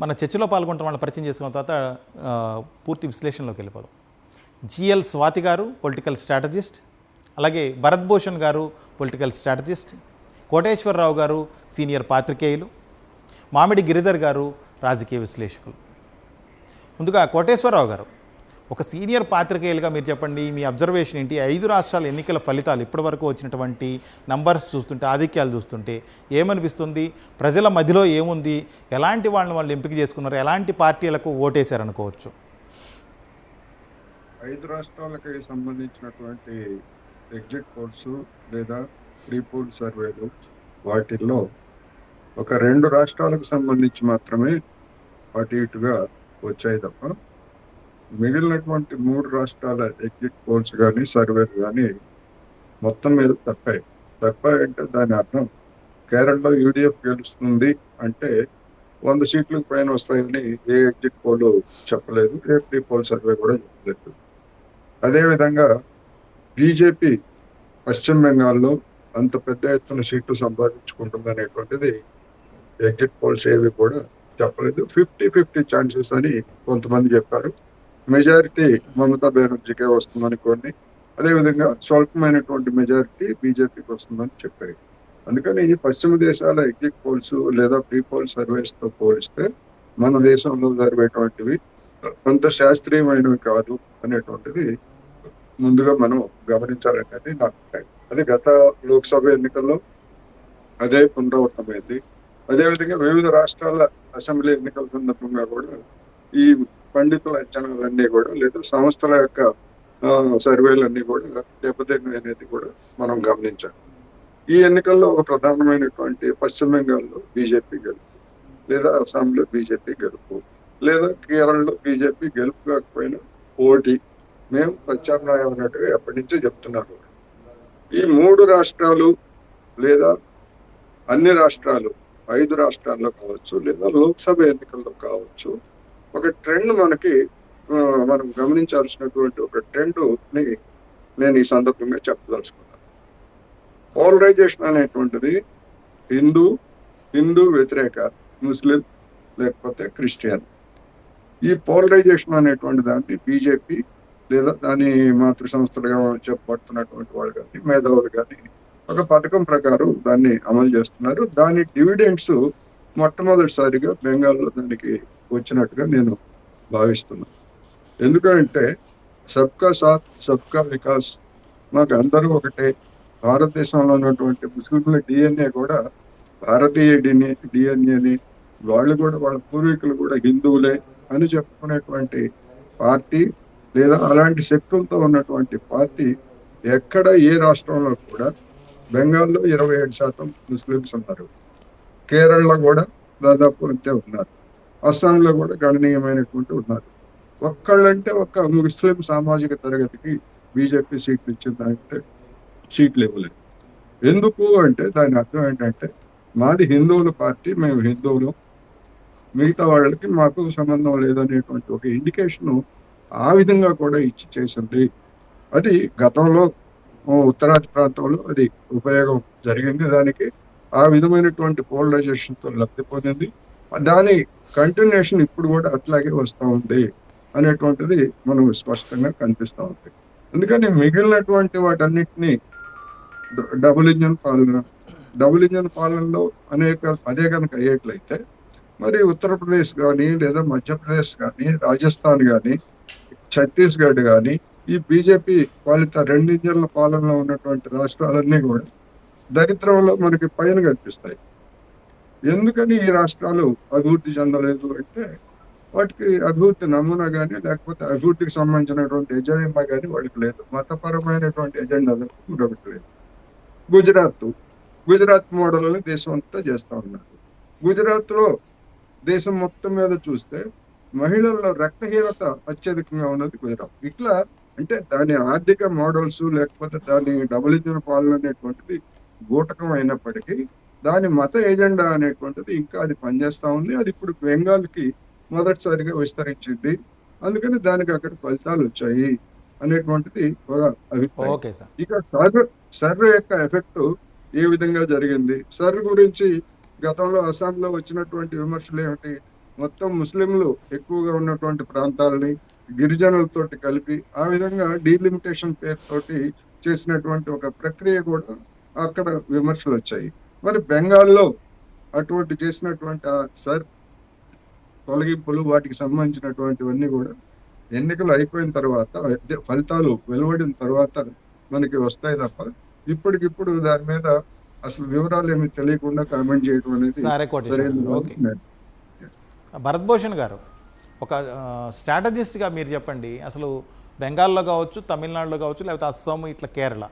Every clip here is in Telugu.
మన చర్చలో పాల్గొంటున్న వాళ్ళని పరిచయం చేసుకున్న తర్వాత పూర్తి విశ్లేషణలోకి వెళ్ళిపోదాం. జిఎల్ స్వాతి గారు పొలిటికల్ స్ట్రాటజిస్ట్, అలాగే భరత్ భూషణ్ గారు పొలిటికల్ స్ట్రాటజిస్ట్, కోటేశ్వరరావు గారు సీనియర్ పాత్రికేయులు, మామిడి గిరిధర్ గారు రాజకీయ విశ్లేషకులు. ముందుగా కోటేశ్వరరావు గారు, ఒక సీనియర్ పాత్రికేయులుగా మీరు చెప్పండి, మీ అబ్జర్వేషన్ ఏంటి? 5 రాష్ట్రాల ఎన్నికల ఫలితాలు ఇప్పటివరకు వచ్చినటువంటి నంబర్స్ చూస్తుంటే, ఆధిక్యాలు చూస్తుంటే ఏమనిపిస్తుంది? ప్రజల మధ్యలో ఏముంది? ఎలాంటి వాళ్ళని వాళ్ళు ఎంపిక చేసుకున్నారు? ఎలాంటి పార్టీలకు ఓటేశారనుకోవచ్చు? 5 రాష్ట్రాలకి సంబంధించినటువంటి ఎగ్జిట్ పోల్స్ లేదా ప్రీపోల్ సర్వేలు వాటిల్లో ఒక 2 రాష్ట్రాలకు సంబంధించి మాత్రమే అటు ఇటుగా వచ్చాయి తప్ప మిగిలినటువంటి 3 రాష్ట్రాల ఎగ్జిట్ పోల్స్ కానీ సర్వేలు కానీ మొత్తం మీద తప్పాయంటే దాని అర్థం కేరళలో యూడిఎఫ్ గెలుస్తుంది అంటే 100 సీట్లకు పైన వస్తాయని ఏ ఎగ్జిట్ పోల్ చెప్పలేదు, ఏ ప్రీ పోల్ సర్వే కూడా చెప్పలేదు. అదేవిధంగా బీజేపీ పశ్చిమ బెంగాల్లో అంత పెద్ద ఎత్తున సీట్లు సంపాదించుకుంటుంది అనేటువంటిది ఎగ్జిట్ పోల్స్ ఏవి కూడా చెప్పలేదు. 50-50 ఛాన్సెస్ అని కొంతమంది చెప్పారు. మెజారిటీ మమతా బెనర్జీకే వస్తుందని కొన్ని, అదేవిధంగా స్వల్పమైనటువంటి మెజారిటీ బీజేపీకి వస్తుందని చెప్పారు. అందుకని ఈ పశ్చిమ దేశాల ఎగ్జిట్ పోల్స్ లేదా ప్రీ పోల్ సర్వేస్ తో పోలిస్తే మన దేశంలో జరిగేటువంటివి అంత శాస్త్రీయమైనవి కాదు అనేటువంటిది ముందుగా మనం గమనించాలనేది నా అభిప్రాయం. అది గత లోక్సభ ఎన్నికల్లో అదే పునరావృతమైంది. అదేవిధంగా వివిధ రాష్ట్రాల అసెంబ్లీ ఎన్నికల సందర్భంగా కూడా ఈ పండితుల అంచనాలన్నీ కూడా లేదా సంస్థల యొక్క సర్వేలన్నీ కూడా దెబ్బతిన్నాయి అనేది కూడా మనం గమనించాలి. ఈ ఎన్నికల్లో ఒక ప్రధానమైనటువంటి పశ్చిమ బెంగాల్లో బీజేపీ గెలుపు, లేదా అస్సాంలో బీజేపీ గెలుపు, లేదా కేరళలో బీజేపీ గెలుపు కాకపోయినా పోటీ, మేము ప్రత్యామ్నాయం అన్నట్టుగా ఎప్పటి నుంచో చెప్తున్నారు. ఈ 3 రాష్ట్రాలు లేదా అన్ని రాష్ట్రాలు 5 రాష్ట్రాల్లో కావచ్చు లేదా లోక్సభ ఎన్నికల్లో కావచ్చు, ఒక ట్రెండ్ మనం గమనించాల్సినటువంటి ఒక ట్రెండ్ ని నేను ఈ సందర్భంగా చెప్పదలుచుకున్నాను. పోలరైజేషన్ అనేటువంటిది హిందూ వ్యతిరేక, ముస్లిం లేకపోతే క్రిస్టియన్, ఈ పోలరైజేషన్ అనేటువంటి దాన్ని బీజేపీ లేదా దాని మాతృ సంస్థలుగా చెప్పబడుతున్నటువంటి వాళ్ళు కానీ మేధావులు కానీ ఒక పథకం ప్రకారం దాన్ని అమలు చేస్తున్నారు. దాని డివిడెండ్స్ మొట్టమొదటిసారిగా బెంగాల్లో దానికి వచ్చినట్టుగా నేను భావిస్తున్నాను. ఎందుకంటే సబ్కా సాత్ సబ్కా వికాస్, మాకు అందరూ ఒకటే, భారతదేశంలో ఉన్నటువంటి ముస్లింల డిఎన్ఏ కూడా భారతీయ డిఎన్ఏని, వాళ్ళు కూడా వాళ్ళ పూర్వీకులు కూడా హిందువులే అని చెప్పుకునేటువంటి పార్టీ లేదా అలాంటి శక్తులతో ఉన్నటువంటి పార్టీ ఎక్కడ ఏ రాష్ట్రంలో కూడా, బెంగాల్లో 27% ముస్లింస్ ఉన్నారు, కేరళలో కూడా దాదాపు అంతే ఉన్నారు, అస్సాంలో కూడా గణనీయమైనటువంటి ఉన్నారు. ఒక్కళ్ళంటే ఒక్క ముస్లిం సామాజిక తరగతికి బీజేపీ సీట్లు ఇచ్చిందంటే సీట్లు ఇవ్వలేదు. ఎందుకు అంటే దాని అర్థం ఏంటంటే మాది హిందువుల పార్టీ, మేము హిందువులు, మిగతా వాళ్ళకి మాకు సంబంధం లేదనేటువంటి ఒక ఇండికేషన్ ఆ విధంగా కూడా ఇచ్చి చేసింది. అది గతంలో ఉత్తరాది ప్రాంతంలో అది ఉపయోగం జరిగింది, దానికి ఆ విధమైనటువంటి పోలరైజేషన్తో లబ్ధి పొందింది. దాని కంటిన్యూషన్ ఇప్పుడు కూడా అట్లాగే వస్తూ ఉంది అనేటువంటిది మనం స్పష్టంగా కనిపిస్తూ ఉంది. అందుకని మిగిలినటువంటి వాటన్నిటినీ డబుల్ ఇంజన్ పాలనలో అదే కనుక అయ్యేట్లయితే మరి ఉత్తరప్రదేశ్ కానీ లేదా మధ్యప్రదేశ్ కానీ రాజస్థాన్ కానీ ఛత్తీస్గఢ్ కానీ ఈ బీజేపీ పాలిత 2 ఇంజన్ల పాలనలో ఉన్నటువంటి రాష్ట్రాలన్నీ కూడా దరిద్రంలో మనకి పైన కనిపిస్తాయి. ఎందుకని ఈ రాష్ట్రాలు అభివృద్ధి చెందలేదు అంటే వాటికి అభివృద్ధి నమూనా కానీ లేకపోతే అభివృద్ధికి సంబంధించినటువంటి ఎజెండా కానీ వాడికి లేదు, మతపరమైనటువంటి ఎజెండా మరొకటి లేదు. గుజరాత్ మోడల్ని దేశం అంతా చేస్తూ ఉన్నారు. గుజరాత్లో దేశం మొత్తం మీద చూస్తే మహిళల్లో రక్తహీనత అత్యధికంగా ఉన్నది గుజరాత్. ఇట్లా అంటే దాని ఆర్థిక మోడల్స్ లేకపోతే దాని డబుల్ ఇంజిన్ పాలన అనేటువంటిది గూటకం అయినప్పటికీ దాని మత ఎజెండా అనేటువంటిది ఇంకా అది పనిచేస్తా ఉంది. అది ఇప్పుడు బెంగాల్కి మొదటిసారిగా విస్తరించింది, అందుకని దానికి అక్కడ ఫలితాలు వచ్చాయి అనేటువంటిది ఒక అభిప్రాయం. ఇక సర్వే యొక్క ఎఫెక్ట్ ఏ విధంగా జరిగింది, సర్ గురించి గతంలో అస్సాంలో వచ్చినటువంటి విమర్శలు ఏమిటి మొత్తం ముస్లింలు ఎక్కువగా ఉన్నటువంటి ప్రాంతాలని గిరిజనులతోటి కలిపి ఆ విధంగా డీలిమిటేషన్ పేరుతోటి చేసినటువంటి ఒక ప్రక్రియ కూడా అక్కడ విమర్శలు వచ్చాయి. మరి బెంగాల్లో అటువంటి చేసినటువంటి సార్ తొలగింపులు వాటికి సంబంధించినటువంటివన్నీ కూడా ఎన్నికలు అయిపోయిన తర్వాత ఫలితాలు వెలువడిన తర్వాత మనకి వస్తాయి తప్ప ఇప్పటికిప్పుడు దాని మీద అసలు వివరాలు ఏమి తెలియకుండా కామెంట్ చేయడం అనేది సరే కోటేశ్వర సరైనది గారు, కాదు. ఓకే. భరత్ భూషణ్ గారు, ఒక స్ట్రాటజిస్ట్గా మీరు చెప్పండి, అసలు బెంగాల్లో కావచ్చు, తమిళనాడులో కావచ్చు, లేకపోతే అస్సాం, ఇట్లా కేరళ,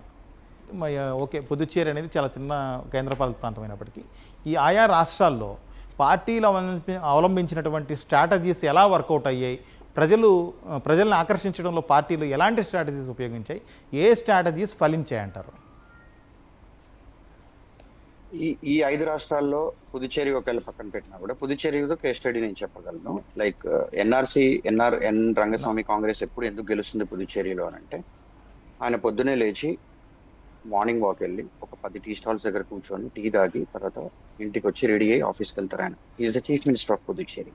ఓకే, పుదుచ్చేరి అనేది చాలా చిన్న కేంద్రపాలిత ప్రాంతం అయినప్పటికీ ఈ ఆయా రాష్ట్రాల్లో పార్టీలు అవలంబించినటువంటి స్ట్రాటజీస్ ఎలా వర్కౌట్ అయ్యాయి, ప్రజల్ని ఆకర్షించడంలో పార్టీలు ఎలాంటి స్ట్రాటజీస్ ఉపయోగించాయి, ఏ స్ట్రాటజీస్ ఫలించాయంటారు? ఈ 5 రాష్ట్రాల్లో పుదుచ్చేరి ఒకవేళ పక్కన పెట్టినా కూడా పుదుచ్చేరితో కేస్ స్టడీ నేను చెప్పగలను. లైక్ ఎన్ రంగస్వామి కాంగ్రెస్ ఎప్పుడు ఎందుకు గెలుస్తుంది పుదుచ్చేరిలో అని అంటే, ఆయన పొద్దునే లేచి మార్నింగ్ వాక్ వెళ్ళి ఒక 10 టీ స్టాల్స్ దగ్గర కూర్చొని టీ తాగి తర్వాత ఇంటికి వచ్చి రెడీ అయ్యి ఆఫీస్కి వెళ్తారు. ఆయన is the chief minister of Puducherry.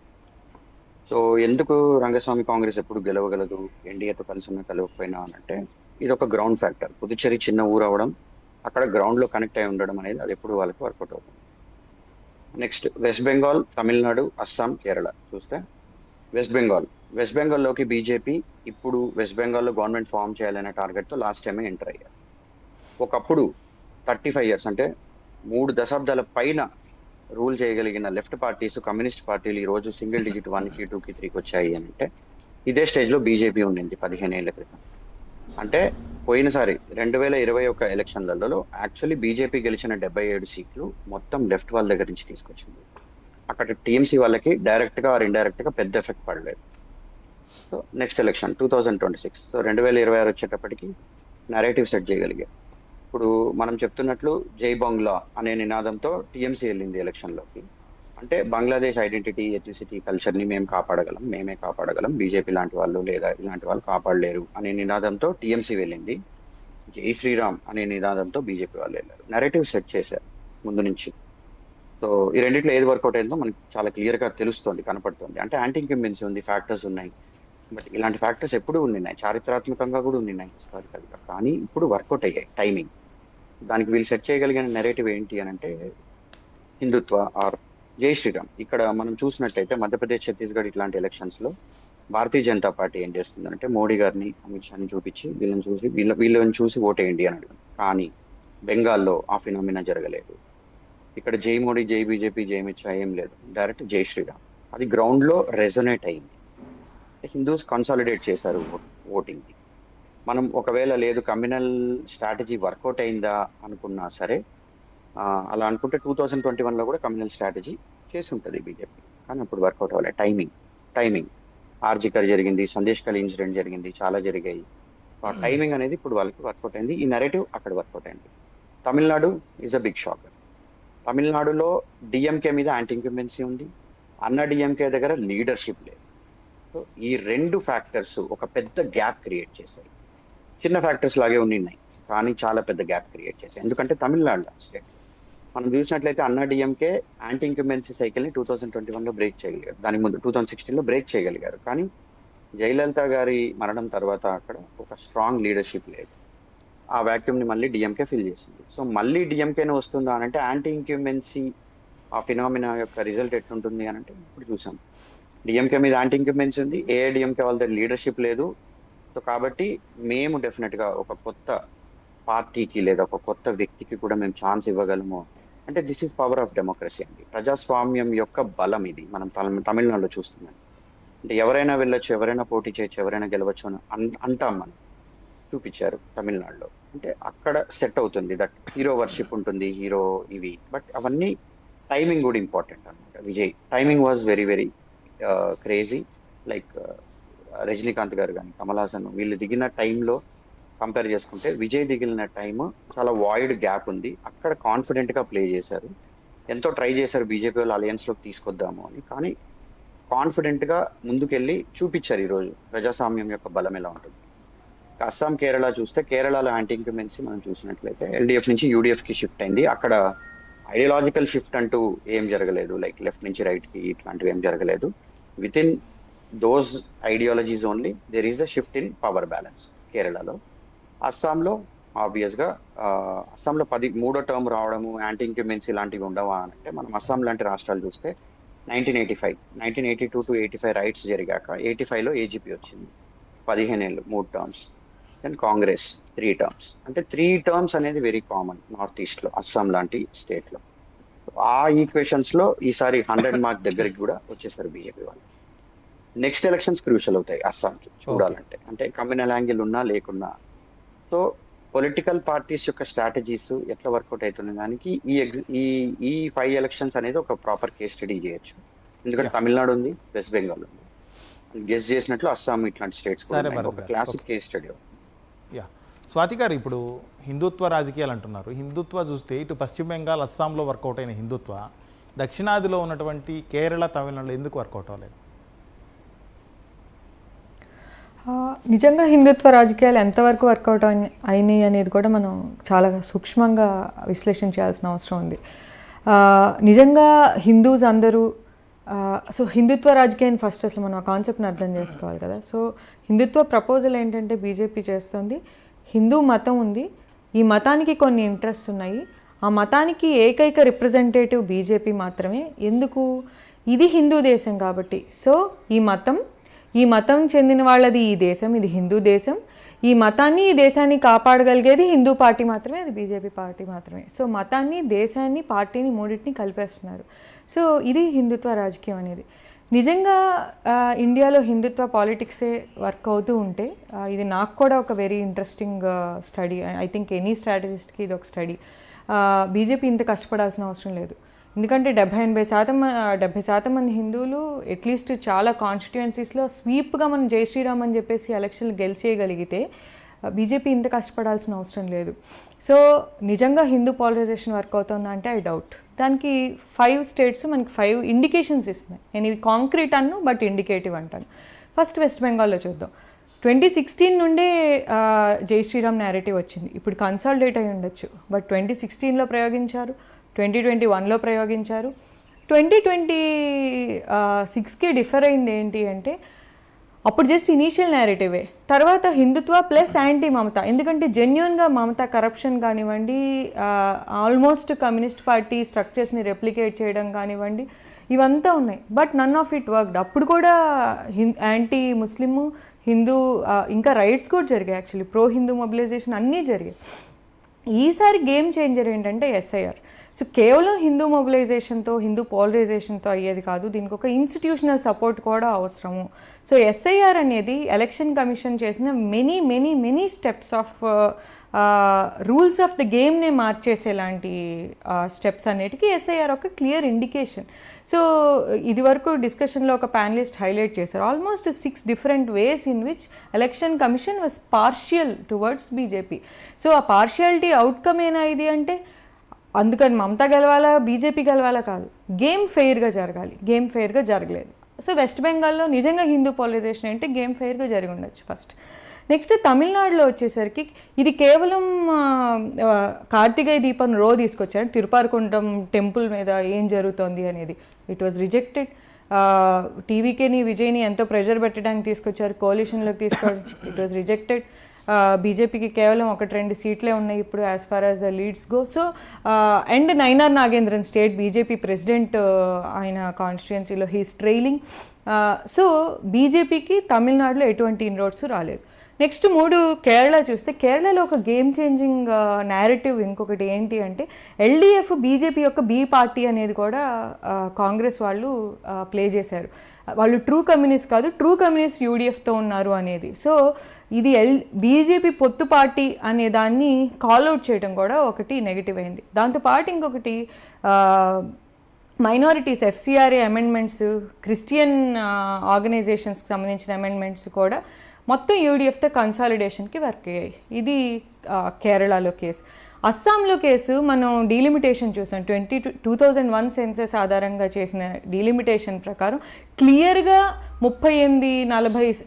So ఎందుకు రంగస్వామి కాంగ్రెస్ ఎప్పుడు గెలవగలదు ఎన్డీఏతో కలిసి ఉన్న కలవకపోయినా అని అంటే, ఇది ఒక గ్రౌండ్ ఫ్యాక్టర్. పుదుచ్చేరి చిన్న ఊరు అవడం, అక్కడ గ్రౌండ్లో కనెక్ట్ అయి ఉండడం అనేది అది ఎప్పుడు వాళ్ళకి వర్కౌట్ అవుతుంది. నెక్స్ట్ వెస్ట్ బెంగాల్, తమిళనాడు, అస్సాం, కేరళ చూస్తే వెస్ట్ బెంగాల్లోకి బీజేపీ ఇప్పుడు వెస్ట్ బెంగాల్లో గవర్నమెంట్ ఫామ్ చేయాలనే టార్గెట్తో లాస్ట్ టైమే ఎంటర్ అయ్యారు. ఒకప్పుడు 35 years అంటే 3 దశాబ్దాల పైన రూల్ చేయగలిగిన లెఫ్ట్ పార్టీస్, కమ్యూనిస్ట్ పార్టీలు ఈ రోజు సింగిల్ డిజిట్ 1కి 2కి 3కి వచ్చాయి అని అంటే, ఇదే స్టేజ్లో బీజేపీ ఉండింది 15 ఏళ్ల క్రితం. అంటే పోయినసారి 2021 ఎలక్షన్లలో యాక్చువల్లీ బీజేపీ గెలిచిన 77 సీట్లు మొత్తం లెఫ్ట్ వాళ్ళ దగ్గర నుంచి తీసుకొచ్చింది. అక్కడ టీఎంసీ వాళ్ళకి డైరెక్ట్గా ఆర్ ఇండైరెక్ట్గా పెద్ద ఎఫెక్ట్ పడలేదు. సో నెక్స్ట్ ఎలక్షన్ 2026, సో 2026 వచ్చేటప్పటికి నరేటివ్ సెట్ చేయగలిగారు. ఇప్పుడు మనం చెప్తున్నట్లు జై బంగ్లా అనే నినాదంతో టీఎంసీ వెళ్ళింది ఎలక్షన్లోకి. అంటే బంగ్లాదేశ్ ఐడెంటిటీ, ఎథ్నిసిటీ, కల్చర్ని మేమే కాపాడగలం, బీజేపీ లాంటి వాళ్ళు లేదా ఇలాంటి వాళ్ళు కాపాడలేరు అనే నినాదంతో టీఎంసీ వెళ్ళింది. జై శ్రీరామ్ అనే నినాదంతో బీజేపీ వాళ్ళు వెళ్ళారు. నెరేటివ్ సెట్ చేశారు ముందు నుంచి. సో ఈ రెండిట్లో ఏది వర్కౌట్ అయిందో మనకి చాలా క్లియర్గా తెలుస్తుంది, కనపడుతుంది. అంటే యాంటీ ఇన్కంబెన్సీ ఉంది, ఫ్యాక్టర్స్ ఉన్నాయి. బట్ ఇలాంటి ఫ్యాక్టర్స్ ఎప్పుడు ఉన్నాయి, చారిత్రాత్మకంగా కూడా ఉన్నాయి హిస్టారికల్గా. కానీ ఇప్పుడు వర్కౌట్ అయ్యాయి. టైమింగ్ దానికి వీళ్ళు సెట్ చేయగలిగిన నెరేటివ్ ఏంటి అని అంటే హిందుత్వ ఆర్ జై శ్రీరామ్. ఇక్కడ మనం చూసినట్టయితే మధ్యప్రదేశ్, ఛత్తీస్గఢ్ ఇట్లాంటి ఎలక్షన్స్లో భారతీయ జనతా పార్టీ ఏం చేస్తుందంటే మోడీ గారిని, అమిత్ షాని చూపించి వీళ్ళని చూసి ఓటేయండి అని అడగడం. కానీ బెంగాల్లో ఆ ఫినామినా జరగలేదు. ఇక్కడ జై మోడీ, జై బీజేపీ, జై అమిత్ షా ఏం లేదు, డైరెక్ట్ జై శ్రీరామ్. అది గ్రౌండ్లో రెజొనేట్ అయింది. హిందూస్ కన్సాలిడేట్ చేశారు ఓటింగ్కి. మనం ఒకవేళ లేదు కమ్యూనల్ స్ట్రాటజీ వర్కౌట్ అయిందా అనుకున్నా సరే, అలా అనుకుంటే 2021లో కూడా కమ్యూనల్ స్ట్రాటజీ చేసి ఉంటుంది బీజేపీ. కానీ అప్పుడు వర్కౌట్ అవ్వలే. టైమింగ్ ఆర్జికర్ జరిగింది, సందేశ్ కల్ ఇన్సిడెంట్ జరిగింది, చాలా జరిగాయి. ఆ టైమింగ్ అనేది ఇప్పుడు వాళ్ళకి వర్కౌట్ అయింది. ఈ నెరేటివ్ అక్కడ వర్కౌట్ అయింది. Tamil Nadu is a big shock. తమిళనాడులో డిఎంకే మీద యాంటీ ఇన్కంబెన్సీ ఉంది, అన్న డిఎంకే దగ్గర లీడర్షిప్ లేదు. సో ఈ 2 ఫ్యాక్టర్స్ ఒక పెద్ద గ్యాప్ క్రియేట్ చేశాయి. చిన్న ఫ్యాక్టర్స్ లాగే ఉన్నాయి కానీ చాలా పెద్ద గ్యాప్ క్రియేట్ చేశాయి. ఎందుకంటే తమిళనాడు స్టేట్ మనం చూసినట్లయితే అన్నా డిఎంకే యాంటీ ఇన్కంబెన్సీ సైకిల్ని 2021లో బ్రేక్ చేయగలిగారు. దాని ముందు 2016లో బ్రేక్ చేయగలిగారు. కానీ జయలలిత గారి మరణం తర్వాత అక్కడ ఒక స్ట్రాంగ్ లీడర్షిప్ లేదు. ఆ వ్యాక్యూమ్ని మళ్ళీ డిఎంకే ఫిల్ చేసింది. సో మళ్ళీ డిఎంకేనే వస్తుందా అని అంటే యాంటీ ఇన్కంబెన్సీ ఆ ఫినామినా యొక్క రిజల్ట్ ఎట్లుంటుంది అని అంటే ఇప్పుడు చూసాం. డిఎంకే మీద యాంటీ ఇన్కంబెన్సీ ఉంది, ఏఐడిఎంకే వాళ్ళ దగ్గర లీడర్షిప్ లేదు. సో కాబట్టి మేము డెఫినెట్గా ఒక కొత్త పార్టీకి లేదా ఒక కొత్త వ్యక్తికి కూడా మేము ఛాన్స్ ఇవ్వగలము. అంటే this is power of democracy అండి. ప్రజాస్వామ్యం యొక్క బలం ఇది. మనం తమిళనాడులో చూస్తున్నాం. అంటే ఎవరైనా వెళ్ళొచ్చు, ఎవరైనా పోటీ చేయొచ్చు, ఎవరైనా గెలవచ్చు అని అంటాం మనం. చూపించారు తమిళనాడులో. అంటే అక్కడ సెట్ అవుతుంది దట్ హీరో వర్షిప్ ఉంటుంది, హీరో ఇవి. బట్ అవన్నీ టైమింగ్ కూడా ఇంపార్టెంట్ అనమాట. Vijay timing was very very crazy. Like Rajinikanth గారు కానీ, కమల్ హాసన్ వీళ్ళు దిగిన టైంలో కంపేర్ చేసుకుంటే విజయ్ దిగిన టైం చాలా వాయిడ్ గ్యాప్ ఉంది. అక్కడ కాన్ఫిడెంట్గా ప్లే చేశారు. ఎంతో ట్రై చేశారు బీజేపీ వాళ్ళు అలయన్స్లోకి తీసుకొద్దాము అని. కానీ కాన్ఫిడెంట్గా ముందుకెళ్ళి చూపించారు ఈరోజు ప్రజాస్వామ్యం యొక్క బలం ఎలా ఉంటుంది. అస్సాం, కేరళ చూస్తే కేరళలో యాంటీ ఇన్కంబెన్సీ మనం చూసినట్లయితే ఎల్డీఎఫ్ నుంచి యూడీఎఫ్కి షిఫ్ట్ అయింది. అక్కడ ఐడియాలజికల్ షిఫ్ట్ అంటూ ఏం జరగలేదు, లైక్ లెఫ్ట్ నుంచి రైట్కి ఇట్లాంటివి ఏం జరగలేదు. With in those ideologies only there is a shift in power balance కేరళలో. అస్సాంలో ఆబ్వియస్గా అస్సాంలో మూడో టర్మ్ రావడము, యాంటీ ఇంక్యుమెన్సీ ఇలాంటివి ఉండవా అని అంటే, మనం అస్సాం లాంటి రాష్ట్రాలు చూస్తే 1982 to 85 రైట్స్ జరిగాక 85లో ఏజీపీ వచ్చింది, 15 ఏళ్ళు 3 టర్మ్స్. Then Congress 3 terms. అంటే 3 టర్మ్స్ అనేది వెరీ కామన్ నార్త్ ఈస్ట్లో, అస్సాం లాంటి స్టేట్లో. ఆ ఈక్వేషన్స్లో ఈసారి 100 మార్క్ దగ్గరికి కూడా వచ్చేసారు బీజేపీ వాళ్ళు. నెక్స్ట్ ఎలక్షన్స్ క్రూషల్ అవుతాయి అస్సాంకి చూడాలంటే, అంటే కమ్యూనల్ యాంగిల్ ఉన్నా లేకున్నా. సో పొలిటికల్ పార్టీస్ యొక్క స్ట్రాటజీస్ ఎట్లా వర్కౌట్ అవుతున్న దానికి ఈ 5 ఎలక్షన్స్ అనేది ఒక ప్రాపర్ కేస్ స్టడీ చేయొచ్చు. ఎందుకంటే తమిళనాడు ఉంది, వెస్ట్ బెంగాల్ ఉంది, గెస్ చేసినట్లు అస్సాం ఇట్లాంటి స్టేట్స్ ఒక classic case study. Yeah, Swathi గారు, ఇప్పుడు హిందుత్వ రాజకీయాలు అంటున్నారు. హిందుత్వ చూస్తే ఇటు పశ్చిమ బెంగాల్, అస్సాంలో వర్కౌట్ అయిన హిందుత్వ దక్షిణాదిలో ఉన్నటువంటి కేరళ, తమిళనాడులో ఎందుకు వర్కౌట్ అవ్వలేదు? నిజంగా హిందుత్వ రాజకీయాలు ఎంతవరకు వర్కౌట్ అయినాయి అనేది కూడా మనం చాలా సూక్ష్మంగా విశ్లేషించాల్సిన అవసరం ఉంది. నిజంగా హిందూస్ అందరూ సో హిందుత్వ రాజకీయాన్ని ఫస్ట్ అసలు మనం ఆ కాన్సెప్ట్ని అర్థం చేసుకోవాలి కదా. సో హిందుత్వ ప్రపోజల్ ఏంటంటే బీజేపీ చేస్తుంది, హిందూ మతం ఉంది, ఈ మతానికి కొన్ని ఇంట్రెస్ట్ ఉన్నాయి, ఆ మతానికి ఏకైక రిప్రజెంటేటివ్ బీజేపీ మాత్రమే. ఎందుకు? ఇది హిందూ దేశం కాబట్టి. సో ఈ మతం చెందిన వాళ్ళది ఈ దేశం, ఇది హిందూ దేశం, ఈ మతాన్ని, ఈ దేశాన్ని కాపాడగలిగేది హిందూ పార్టీ మాత్రమే, అది బీజేపీ పార్టీ మాత్రమే. సో మతాన్ని, దేశాన్ని, పార్టీని మూడింటిని కలిపేస్తున్నారు. సో ఇది హిందుత్వ రాజకీయం అనేది. నిజంగా ఇండియాలో హిందుత్వ పాలిటిక్సే వర్క్ అవుతూ ఉంటే, ఇది నాకు కూడా ఒక very interesting study. I think any స్ట్రాటజిస్ట్కి ఇది ఒక స్టడీ. బీజేపీ ఇంత కష్టపడాల్సిన అవసరం లేదు. ఎందుకంటే 70% మంది హిందువులు అట్లీస్ట్ చాలా కాన్స్టిట్యుయెన్సీస్లో స్వీప్గా మనం జై శ్రీరామ్ అని చెప్పేసి ఎలక్షన్లు గెలిచేయగలిగితే బీజేపీ ఇంత కష్టపడాల్సిన అవసరం లేదు. సో నిజంగా హిందూ పాలరైజేషన్ వర్క్ అవుతుందా అంటే ఐ డౌట్. దానికి 5 స్టేట్స్ మనకి 5 ఇండికేషన్స్ ఇస్తున్నాయి. నేను ఇది కాంక్రీట్ అన్ను, బట్ ఇండికేటివ్ అంటాను. ఫస్ట్ వెస్ట్ బెంగాల్లో చూద్దాం. 2016 నుండే జై శ్రీరామ్ నేరేటివ్ వచ్చింది. ఇప్పుడు కన్సాలిడేట్ అయి ఉండొచ్చు, బట్ 2016లో ప్రయోగించారు, 2021లో ప్రయోగించారు. 2026కి డిఫర్ అయింది ఏంటి అంటే, అప్పుడు జస్ట్ ఇనీషియల్ నేరేటివే, తర్వాత హిందుత్వ ప్లస్ యాంటీ మమతా. ఎందుకంటే జెన్యున్గా మమతా కరప్షన్ కానివ్వండి, ఆల్మోస్ట్ కమ్యూనిస్ట్ పార్టీ స్ట్రక్చర్స్ని రెప్లికేట్ చేయడం కానివ్వండి, ఇవంతా ఉన్నాయి. But none of it worked. అప్పుడు కూడా యాంటీ ముస్లిము, హిందూ, ఇంకా రైట్స్ కూడా జరిగాయి. యాక్చువల్లీ ప్రో హిందూ మొబిలైజేషన్ అన్నీ జరిగాయి. ఈసారి గేమ్ చేంజర్ ఏంటంటే ఎస్ఐఆర్. సో కేవలం హిందూ మొబిలైజేషన్తో, హిందూ పోలరైజేషన్తో అయ్యేది కాదు, దీనికి ఒక ఇన్స్టిట్యూషనల్ సపోర్ట్ కూడా అవసరము. సో ఎస్ఐఆర్ అనేది ఎలక్షన్ కమిషన్ చేసిన many steps of rules of the గేమ్నే మార్చేసేలాంటి స్టెప్స్ అన్నిటికీ ఎస్ఐఆర్ ఒక క్లియర్ ఇండికేషన్. సో ఇది వరకు డిస్కషన్లో ఒక ప్యానలిస్ట్ హైలైట్ చేశారు, almost 6 different ways in which election commission was partial towards BJP. So ఆ పార్షియాలిటీ అవుట్కమ్ ఏనా ఇది అంటే, అందుకని మమతా గెలవాలా, బీజేపీ గెలవాలా కాదు, గేమ్ ఫెయిర్గా జరగాలి. గేమ్ ఫెయిర్గా జరగలేదు. సో వెస్ట్ బెంగాల్లో నిజంగా హిందూ పోలరైజేషన్ అంటే గేమ్ ఫెయిర్గా జరిగి ఉండొచ్చు ఫస్ట్. నెక్స్ట్ తమిళనాడులో వచ్చేసరికి ఇది కేవలం కార్తికేయ దీపం తీసుకొచ్చారు, తిరుపారకుండం టెంపుల్ మీద ఏం జరుగుతోంది అనేది. It was rejected. టీవీకేని, విజయ్ని ఎంతో ప్రెషర్ పెట్టడానికి తీసుకొచ్చారు, కోalitionలోకి తీసుకోవడం, ఇట్ వాజ్ రిజెక్టెడ్. బీజేపీకి కేవలం 1-2 సీట్లే ఉన్నాయి ఇప్పుడు as far as the leads go. So and Nainar Nagendran state BJP president, ఆయన కాన్స్టిట్యుయెన్సీలో హీస్ ట్రైలింగ్. సో బీజేపీకి తమిళనాడులో ఎటువంటి ఇన్రోడ్స్ రాలేదు. నెక్స్ట్ 3 కేరళ చూస్తే, కేరళలో ఒక గేమ్ చేంజింగ్ నేరేటివ్ ఇంకొకటి ఏంటి అంటే, ఎల్డీఎఫ్ బీజేపీ యొక్క బీ పార్టీ అనేది కూడా కాంగ్రెస్ వాళ్ళు ప్లే చేశారు. వాళ్ళు ట్రూ కమ్యూనిస్ట్ కాదు, ట్రూ కమ్యూనిస్ట్ యూడిఎఫ్తో ఉన్నారు అనేది. సో ఇది బీజేపీ పొత్తు పార్టీ అనే దాన్ని కాల్అవుట్ చేయడం కూడా ఒకటి నెగిటివ్ అయింది. దాంతోపాటు ఇంకొకటి మైనారిటీస్, ఎఫ్సిఆర్ఏ అమెండ్మెంట్స్, క్రిస్టియన్ ఆర్గనైజేషన్స్కి సంబంధించిన అమెండ్మెంట్స్ కూడా మొత్తం యూడిఎఫ్తో కన్సాలిడేషన్కి వర్క్ అయ్యాయి. ఇది కేరళలో కేసు. అస్సాంలో కేసు మనం డీలిమిటేషన్ చూసాం. 2001 సెన్సెస్ ఆధారంగా చేసిన డీలిమిటేషన్ ప్రకారం క్లియర్గా 38-40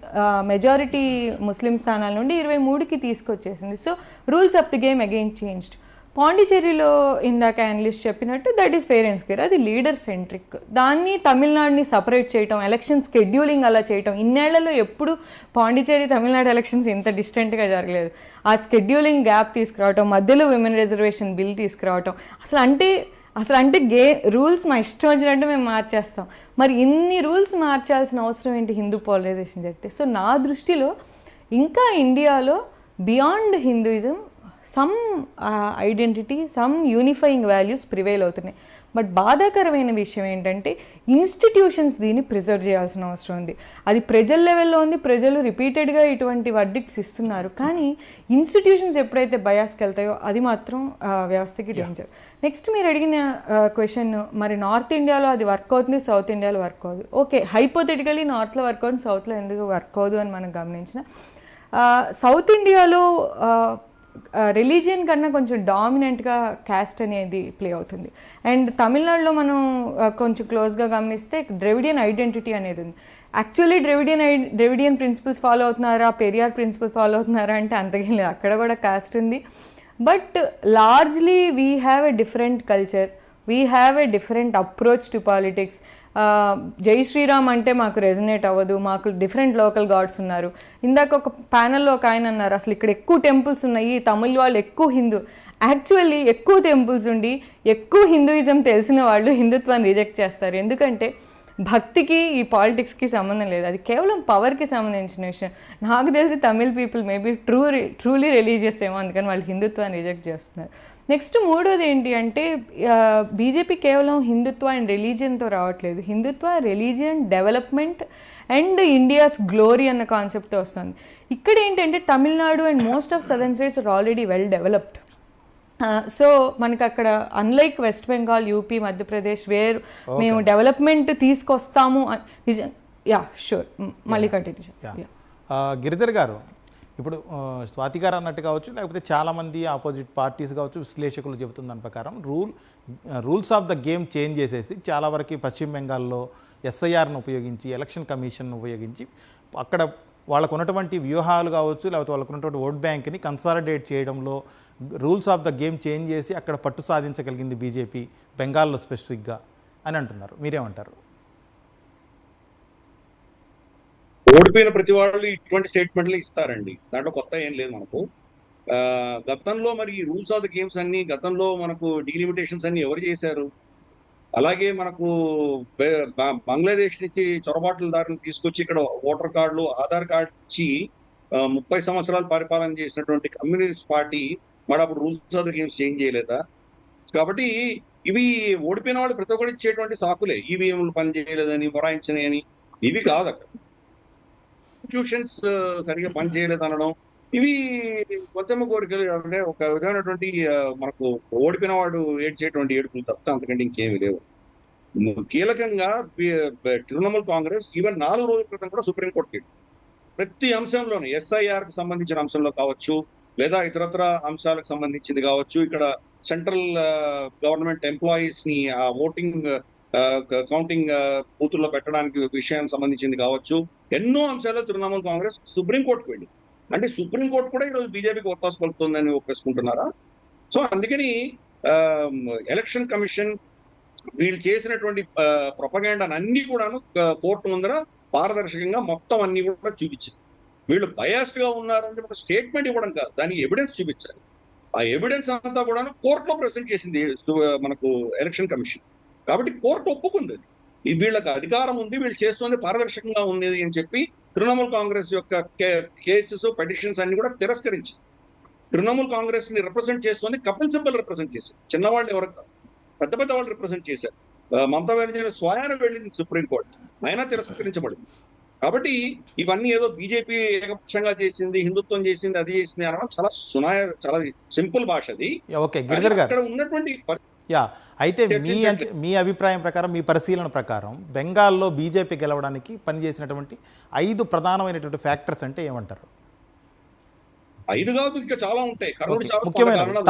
మెజారిటీ ముస్లిం స్థానాల నుండి 23కి తీసుకొచ్చేసింది. So rules of the game again changed. పాండిచేరిలో ఇందాక అనలిస్ట్ చెప్పినట్టు that is fair and square, అది లీడర్ సెంట్రిక్. దాన్ని తమిళనాడుని సపరేట్ చేయటం, ఎలక్షన్ స్కెడ్యూలింగ్ అలా చేయటం, ఇన్నేళ్లలో ఎప్పుడు పాండిచేరి తమిళనాడు ఎలక్షన్స్ ఇంత డిస్టెంట్గా జరగలేదు. ఆ స్కెడ్యూలింగ్ గ్యాప్ తీసుకురావటం, మధ్యలో విమెన్ రిజర్వేషన్ బిల్ తీసుకురావటం, అసలు అంటే రూల్స్ మా ఇష్టం వచ్చినట్టు మేము మార్చేస్తాం. మరి ఇన్ని రూల్స్ మార్చాల్సిన అవసరం ఏంటి హిందూ పోలరైజేషన్ జరిగితే? సో నా దృష్టిలో ఇంకా ఇండియాలో beyond Hinduism some identity, some unifying values prevail అవుతున్నాయి. బట్ బాధాకరమైన విషయం ఏంటంటే ఇన్స్టిట్యూషన్స్ దీన్ని ప్రిజర్వ్ చేయాల్సిన అవసరం ఉంది. అది ప్రజల లెవెల్లో ఉంది, ప్రజలు రిపీటెడ్గా ఇటువంటి వర్డిక్ట్స్ ఇస్తున్నారు. కానీ ఇన్స్టిట్యూషన్స్ ఎప్పుడైతే బయాస్కి వెళ్తాయో అది మాత్రం వ్యవస్థకి డేంజర్. నెక్స్ట్ మీరు అడిగిన క్వశ్చన్, మరి నార్త్ ఇండియాలో అది వర్క్ అవుతుంది, సౌత్ ఇండియాలో వర్క్ అవుతుంది. ఓకే, హైపోథెటికలీ నార్త్లో వర్క్ అవుతుంది, సౌత్లో ఎందుకు వర్క్ అవ్వదు అని మనం గమనించిన, సౌత్ ఇండియాలో రిలీజియన్ కన్నా కొంచెం డామినెంట్గా క్యాస్ట్ అనేది ప్లే అవుతుంది. అండ్ తమిళనాడులో మనం కొంచెం క్లోజ్గా గమనిస్తే ద్రవిడియన్ ఐడెంటిటీ అనేది ఉంది. యాక్చువల్లీ ద్రవిడియన్ ప్రిన్సిపల్స్ ఫాలో అవుతున్నారా, పెరియార్ ప్రిన్సిపల్ ఫాలో అవుతున్నారా అంటే అంతకేం లేదు, అక్కడ కూడా కాస్ట్ ఉంది. But largely we have a different culture, we have a different approach to politics. జై శ్రీరామ్ అంటే మాకు రెజనేట్ అవ్వదు, మాకు డిఫరెంట్ లోకల్ గాడ్స్ ఉన్నారు. ఇందాక ఒక ప్యానల్లో ఒక ఆయన అన్నారు అసలు ఇక్కడ ఎక్కువ టెంపుల్స్ ఉన్నాయి, తమిళ వాళ్ళు ఎక్కువ హిందూ. యాక్చువల్లీ ఎక్కువ టెంపుల్స్ ఉండి ఎక్కువ హిందూయిజం తెలిసిన వాళ్ళు హిందుత్వాన్ని రిజెక్ట్ చేస్తారు. ఎందుకంటే భక్తికి ఈ పాలిటిక్స్కి సంబంధం లేదు, అది కేవలం పవర్కి సంబంధించిన విషయం. నాకు తెలిసి Tamil people maybe truly religious ఏమో, అందుకని వాళ్ళు హిందుత్వాన్ని రిజెక్ట్ చేస్తున్నారు. నెక్స్ట్ మూడోది ఏంటి అంటే బీజేపీ కేవలం హిందుత్వ అండ్ రిలీజియన్తో రావట్లేదు, Hindutva, religion, development and India's glory అన్న కాన్సెప్ట్తో వస్తుంది. ఇక్కడ ఏంటంటే Tamil Nadu and most of southern states are already well developed. So మనకి అక్కడ అన్లైక్ వెస్ట్ బెంగాల్, యూపీ, మధ్యప్రదేశ్ వేర్ మేము డెవలప్మెంట్ తీసుకొస్తాము. యా షూర్, మళ్ళీ కంటిన్యూ. గిరిధర్ గారు, ఇప్పుడు స్వాతి గారు అన్నట్టు కావచ్చు, లేకపోతే చాలామంది ఆపోజిట్ పార్టీస్ కావచ్చు, విశ్లేషకులు చెబుతున్న దాని ప్రకారం rules of the game change చేసేసి చాలా వరకు పశ్చిమ బెంగాల్లో ఎస్ఐఆర్ను ఉపయోగించి, ఎలక్షన్ కమిషన్ను ఉపయోగించి అక్కడ వాళ్ళకు ఉన్నటువంటి వ్యూహాలు కావచ్చు, లేకపోతే వాళ్ళకు ఉన్నటువంటి ఓట్ బ్యాంక్ని కన్సాలిడేట్ చేయడంలో rules of the game change చేసి అక్కడ పట్టు సాధించగలిగింది బీజేపీ, బెంగాల్లో స్పెసిఫిక్గా అని అంటున్నారు. మీరేమంటారు? ఓడిపోయిన ప్రతి వాళ్ళు ఇటువంటి స్టేట్మెంట్లు ఇస్తారండి, దాంట్లో కొత్త ఏం లేదు మనకు. గతంలో మరి రూల్స్ ఆఫ్ ద గేమ్స్ అన్ని, గతంలో మనకు డీలిమిటేషన్స్ అన్ని ఎవరు చేశారు? అలాగే మనకు బంగ్లాదేశ్ నుంచి చొరబాట్లదారులను తీసుకొచ్చి ఇక్కడ ఓటర్ కార్డులు, ఆధార్ కార్డు ఇచ్చి 30 సంవత్సరాలు పరిపాలన చేసినటువంటి కమ్యూనిస్ట్ పార్టీ మరి అప్పుడు rules of the games change చేయలేదా? కాబట్టి ఇవి ఓడిపోయిన వాళ్ళు ప్రతి ఒక్కటి ఇచ్చేటువంటి సాకులే, ఈవీఎంలు పనిచేయలేదని, మొరాయించని, ఇవి కాదు. అక్కడ ఇన్స్టిట్యూషన్స్ సరిగా పనిచేయలేదు అనడం, ఇవి కొత్తమ్మ కోరికలు. అంటే ఒక విధమైనటువంటి మనకు ఓడిపోయిన వాడు ఏడ్చేటువంటి ఏడుపులు తప్ప అంతకంటే ఇంకేమీ లేవు. కీలకంగా తృణమూల్ కాంగ్రెస్ ఈవెన్ 4 రోజుల క్రితం కూడా సుప్రీంకోర్టుకి ప్రతి అంశంలోనూ, ఎస్ఐఆర్కి సంబంధించిన అంశంలో కావచ్చు, లేదా ఇతరత్ర అంశాలకు సంబంధించింది కావచ్చు, ఇక్కడ సెంట్రల్ గవర్నమెంట్ ఎంప్లాయీస్ ని ఆ ఓటింగ్ కౌంటింగ్ బూతుల్లో పెట్టడానికి విషయానికి సంబంధించింది కావచ్చు, ఎన్నో అంశాల్లో తృణమూల్ కాంగ్రెస్ సుప్రీంకోర్టుకు వెళ్ళి, అంటే సుప్రీంకోర్టు కూడా ఈరోజు బీజేపీకి ఒత్తాసు పలుకుతుందని ఒప్పేసుకుంటున్నారా? సో అందుకని ఎలక్షన్ కమిషన్ వీళ్ళు చేసినటువంటి ప్రొపగాండాను అన్ని కూడాను కోర్టు ముందర పారదర్శకంగా మొత్తం అన్ని కూడా చూపించింది. వీళ్ళు బయాస్డ్ గా ఉన్నారంటే ఒక స్టేట్మెంట్ ఇవ్వడం కాదు, దానికి ఎవిడెన్స్ చూపించాలి. ఆ ఎవిడెన్స్ అంతా కూడా కోర్టులో ప్రెజెంట్ చేసింది మనకు ఎలక్షన్ కమిషన్. కాబట్టి కోర్టు ఒప్పుకుంది ఈ వీళ్ళకి అధికారం ఉంది, వీళ్ళు చేస్తుంది పారదర్శకంగా ఉంది అని చెప్పి తృణమూల్ కాంగ్రెస్ యొక్క కేసెస్, పిటిషన్స్ అన్ని కూడా తిరస్కరించి తృణమూల్ కాంగ్రెస్ ని రిప్రజెంట్ చేస్తుంది కపిల్ సిబల్ రిప్రజెంట్ చేశారు. చిన్నవాళ్ళు ఎవరు కాదు, పెద్ద పెద్ద వాళ్ళు రిప్రజెంట్ చేశారు. మమతా బెనర్జీ స్వయాన వెళ్ళింది సుప్రీంకోర్టు, అయినా తిరస్కరించబడింది. కాబట్టి ఇవన్నీ ఏదో బీజేపీ ఏకపక్షంగా చేసింది, హిందుత్వం చేసింది, అది చేసింది అనడం చాలా చాలా సింపుల్ భాష అది. ఓకే గిరిధర్ గారు, అక్కడ ఉన్నటువంటి అయితే మీ అభిప్రాయం ప్రకారం, మీ పరిశీలన ప్రకారం బెంగాల్లో బీజేపీ గెలవడానికి పనిచేసినటువంటి 5 ప్రధానమైనటువంటి ఫ్యాక్టర్స్ అంటే ఏమంటారు? 5 కాదు, ఇంకా చాలా ఉంటాయి. ముఖ్యమైన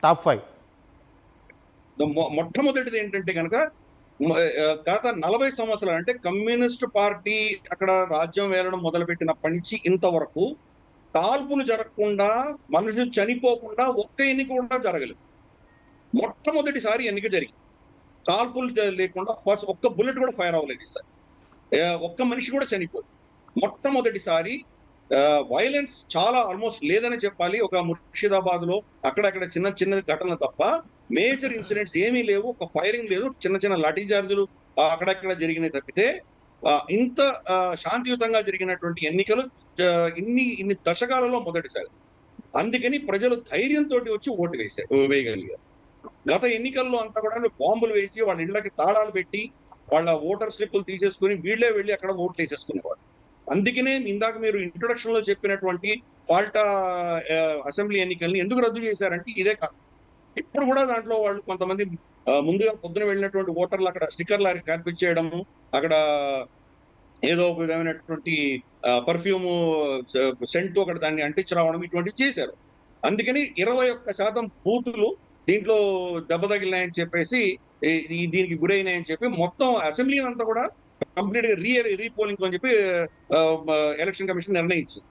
టాప్ 5. మొట్టమొదటిది ఏంటంటే కనుక గత 40 సంవత్సరాలు అంటే కమ్యూనిస్ట్ పార్టీ అక్కడ రాజ్యం వేలడం మొదలుపెట్టినప్పటి నుంచి ఇంతవరకు కాల్పులు జరగకుండా, మనుషులు చనిపోకుండా ఒక్క ఎన్నిక కూడా జరగలేదు. మొట్టమొదటిసారి ఎన్నిక జరిగింది. కాల్పులు లేకుండా ఒక్క బుల్లెట్ కూడా ఫైర్ అవ్వలేదు ఈసారి. ఒక్క మనిషి కూడా చనిపోయింది. మొట్టమొదటిసారి వైలెన్స్ చాలా ఆల్మోస్ట్ లేదని చెప్పాలి. ఒక ముర్షిదాబాద్ లో అక్కడక్కడ చిన్న చిన్న ఘటనలు తప్ప మేజర్ ఇన్సిడెంట్స్ ఏమీ లేవు. ఒక ఫైరింగ్ లేదు, చిన్న చిన్న లాఠీ చార్జులు అక్కడక్కడ జరిగినాయి తప్పితే ఇంత శాంతియుతంగా జరిగినటువంటి ఎన్నికలు ఇన్ని దశకాలలో మొదటిసారి. అందుకని ప్రజలు ధైర్యంతో వచ్చి ఓటు వేయగలిగారు. గత ఎన్నికల్లో అంతా కూడా బాంబులు వేసి వాళ్ళ ఇళ్లకి తాళాలు పెట్టి వాళ్ళ ఓటర్ స్లిప్పులు తీసేసుకుని వీళ్ళే వెళ్ళి అక్కడ ఓట్లు వేసేసుకునేవాడు. అందుకనే ఇందాక మీరు ఇంట్రొడక్షన్ లో చెప్పినటువంటి ఫాల్టా అసెంబ్లీ ఎన్నికల్ని ఎందుకు రద్దు చేశారంటే ఇదే కాదు. ఇప్పుడు కూడా దాంట్లో వాళ్ళు కొంతమంది ముందుగా పొద్దున వెళ్ళినటువంటి ఓటర్లు అక్కడ స్టిక్కర్లు కనిపించేయడము, అక్కడ ఏదో ఒక విధమైనటువంటి పర్ఫ్యూమ్ సెంట్ అక్కడ దాన్ని అంటించి రావడం ఇటువంటివి చేశారు. అందుకని 21% బూతులు దీంట్లో దెబ్బ తగిలినాయని చెప్పేసి దీనికి గురైనాయని చెప్పి మొత్తం అసెంబ్లీ అంతా కూడా కంప్లీట్ గా రీపోలింగ్ అని చెప్పి ఎలక్షన్ కమిషన్ నిర్ణయించింది.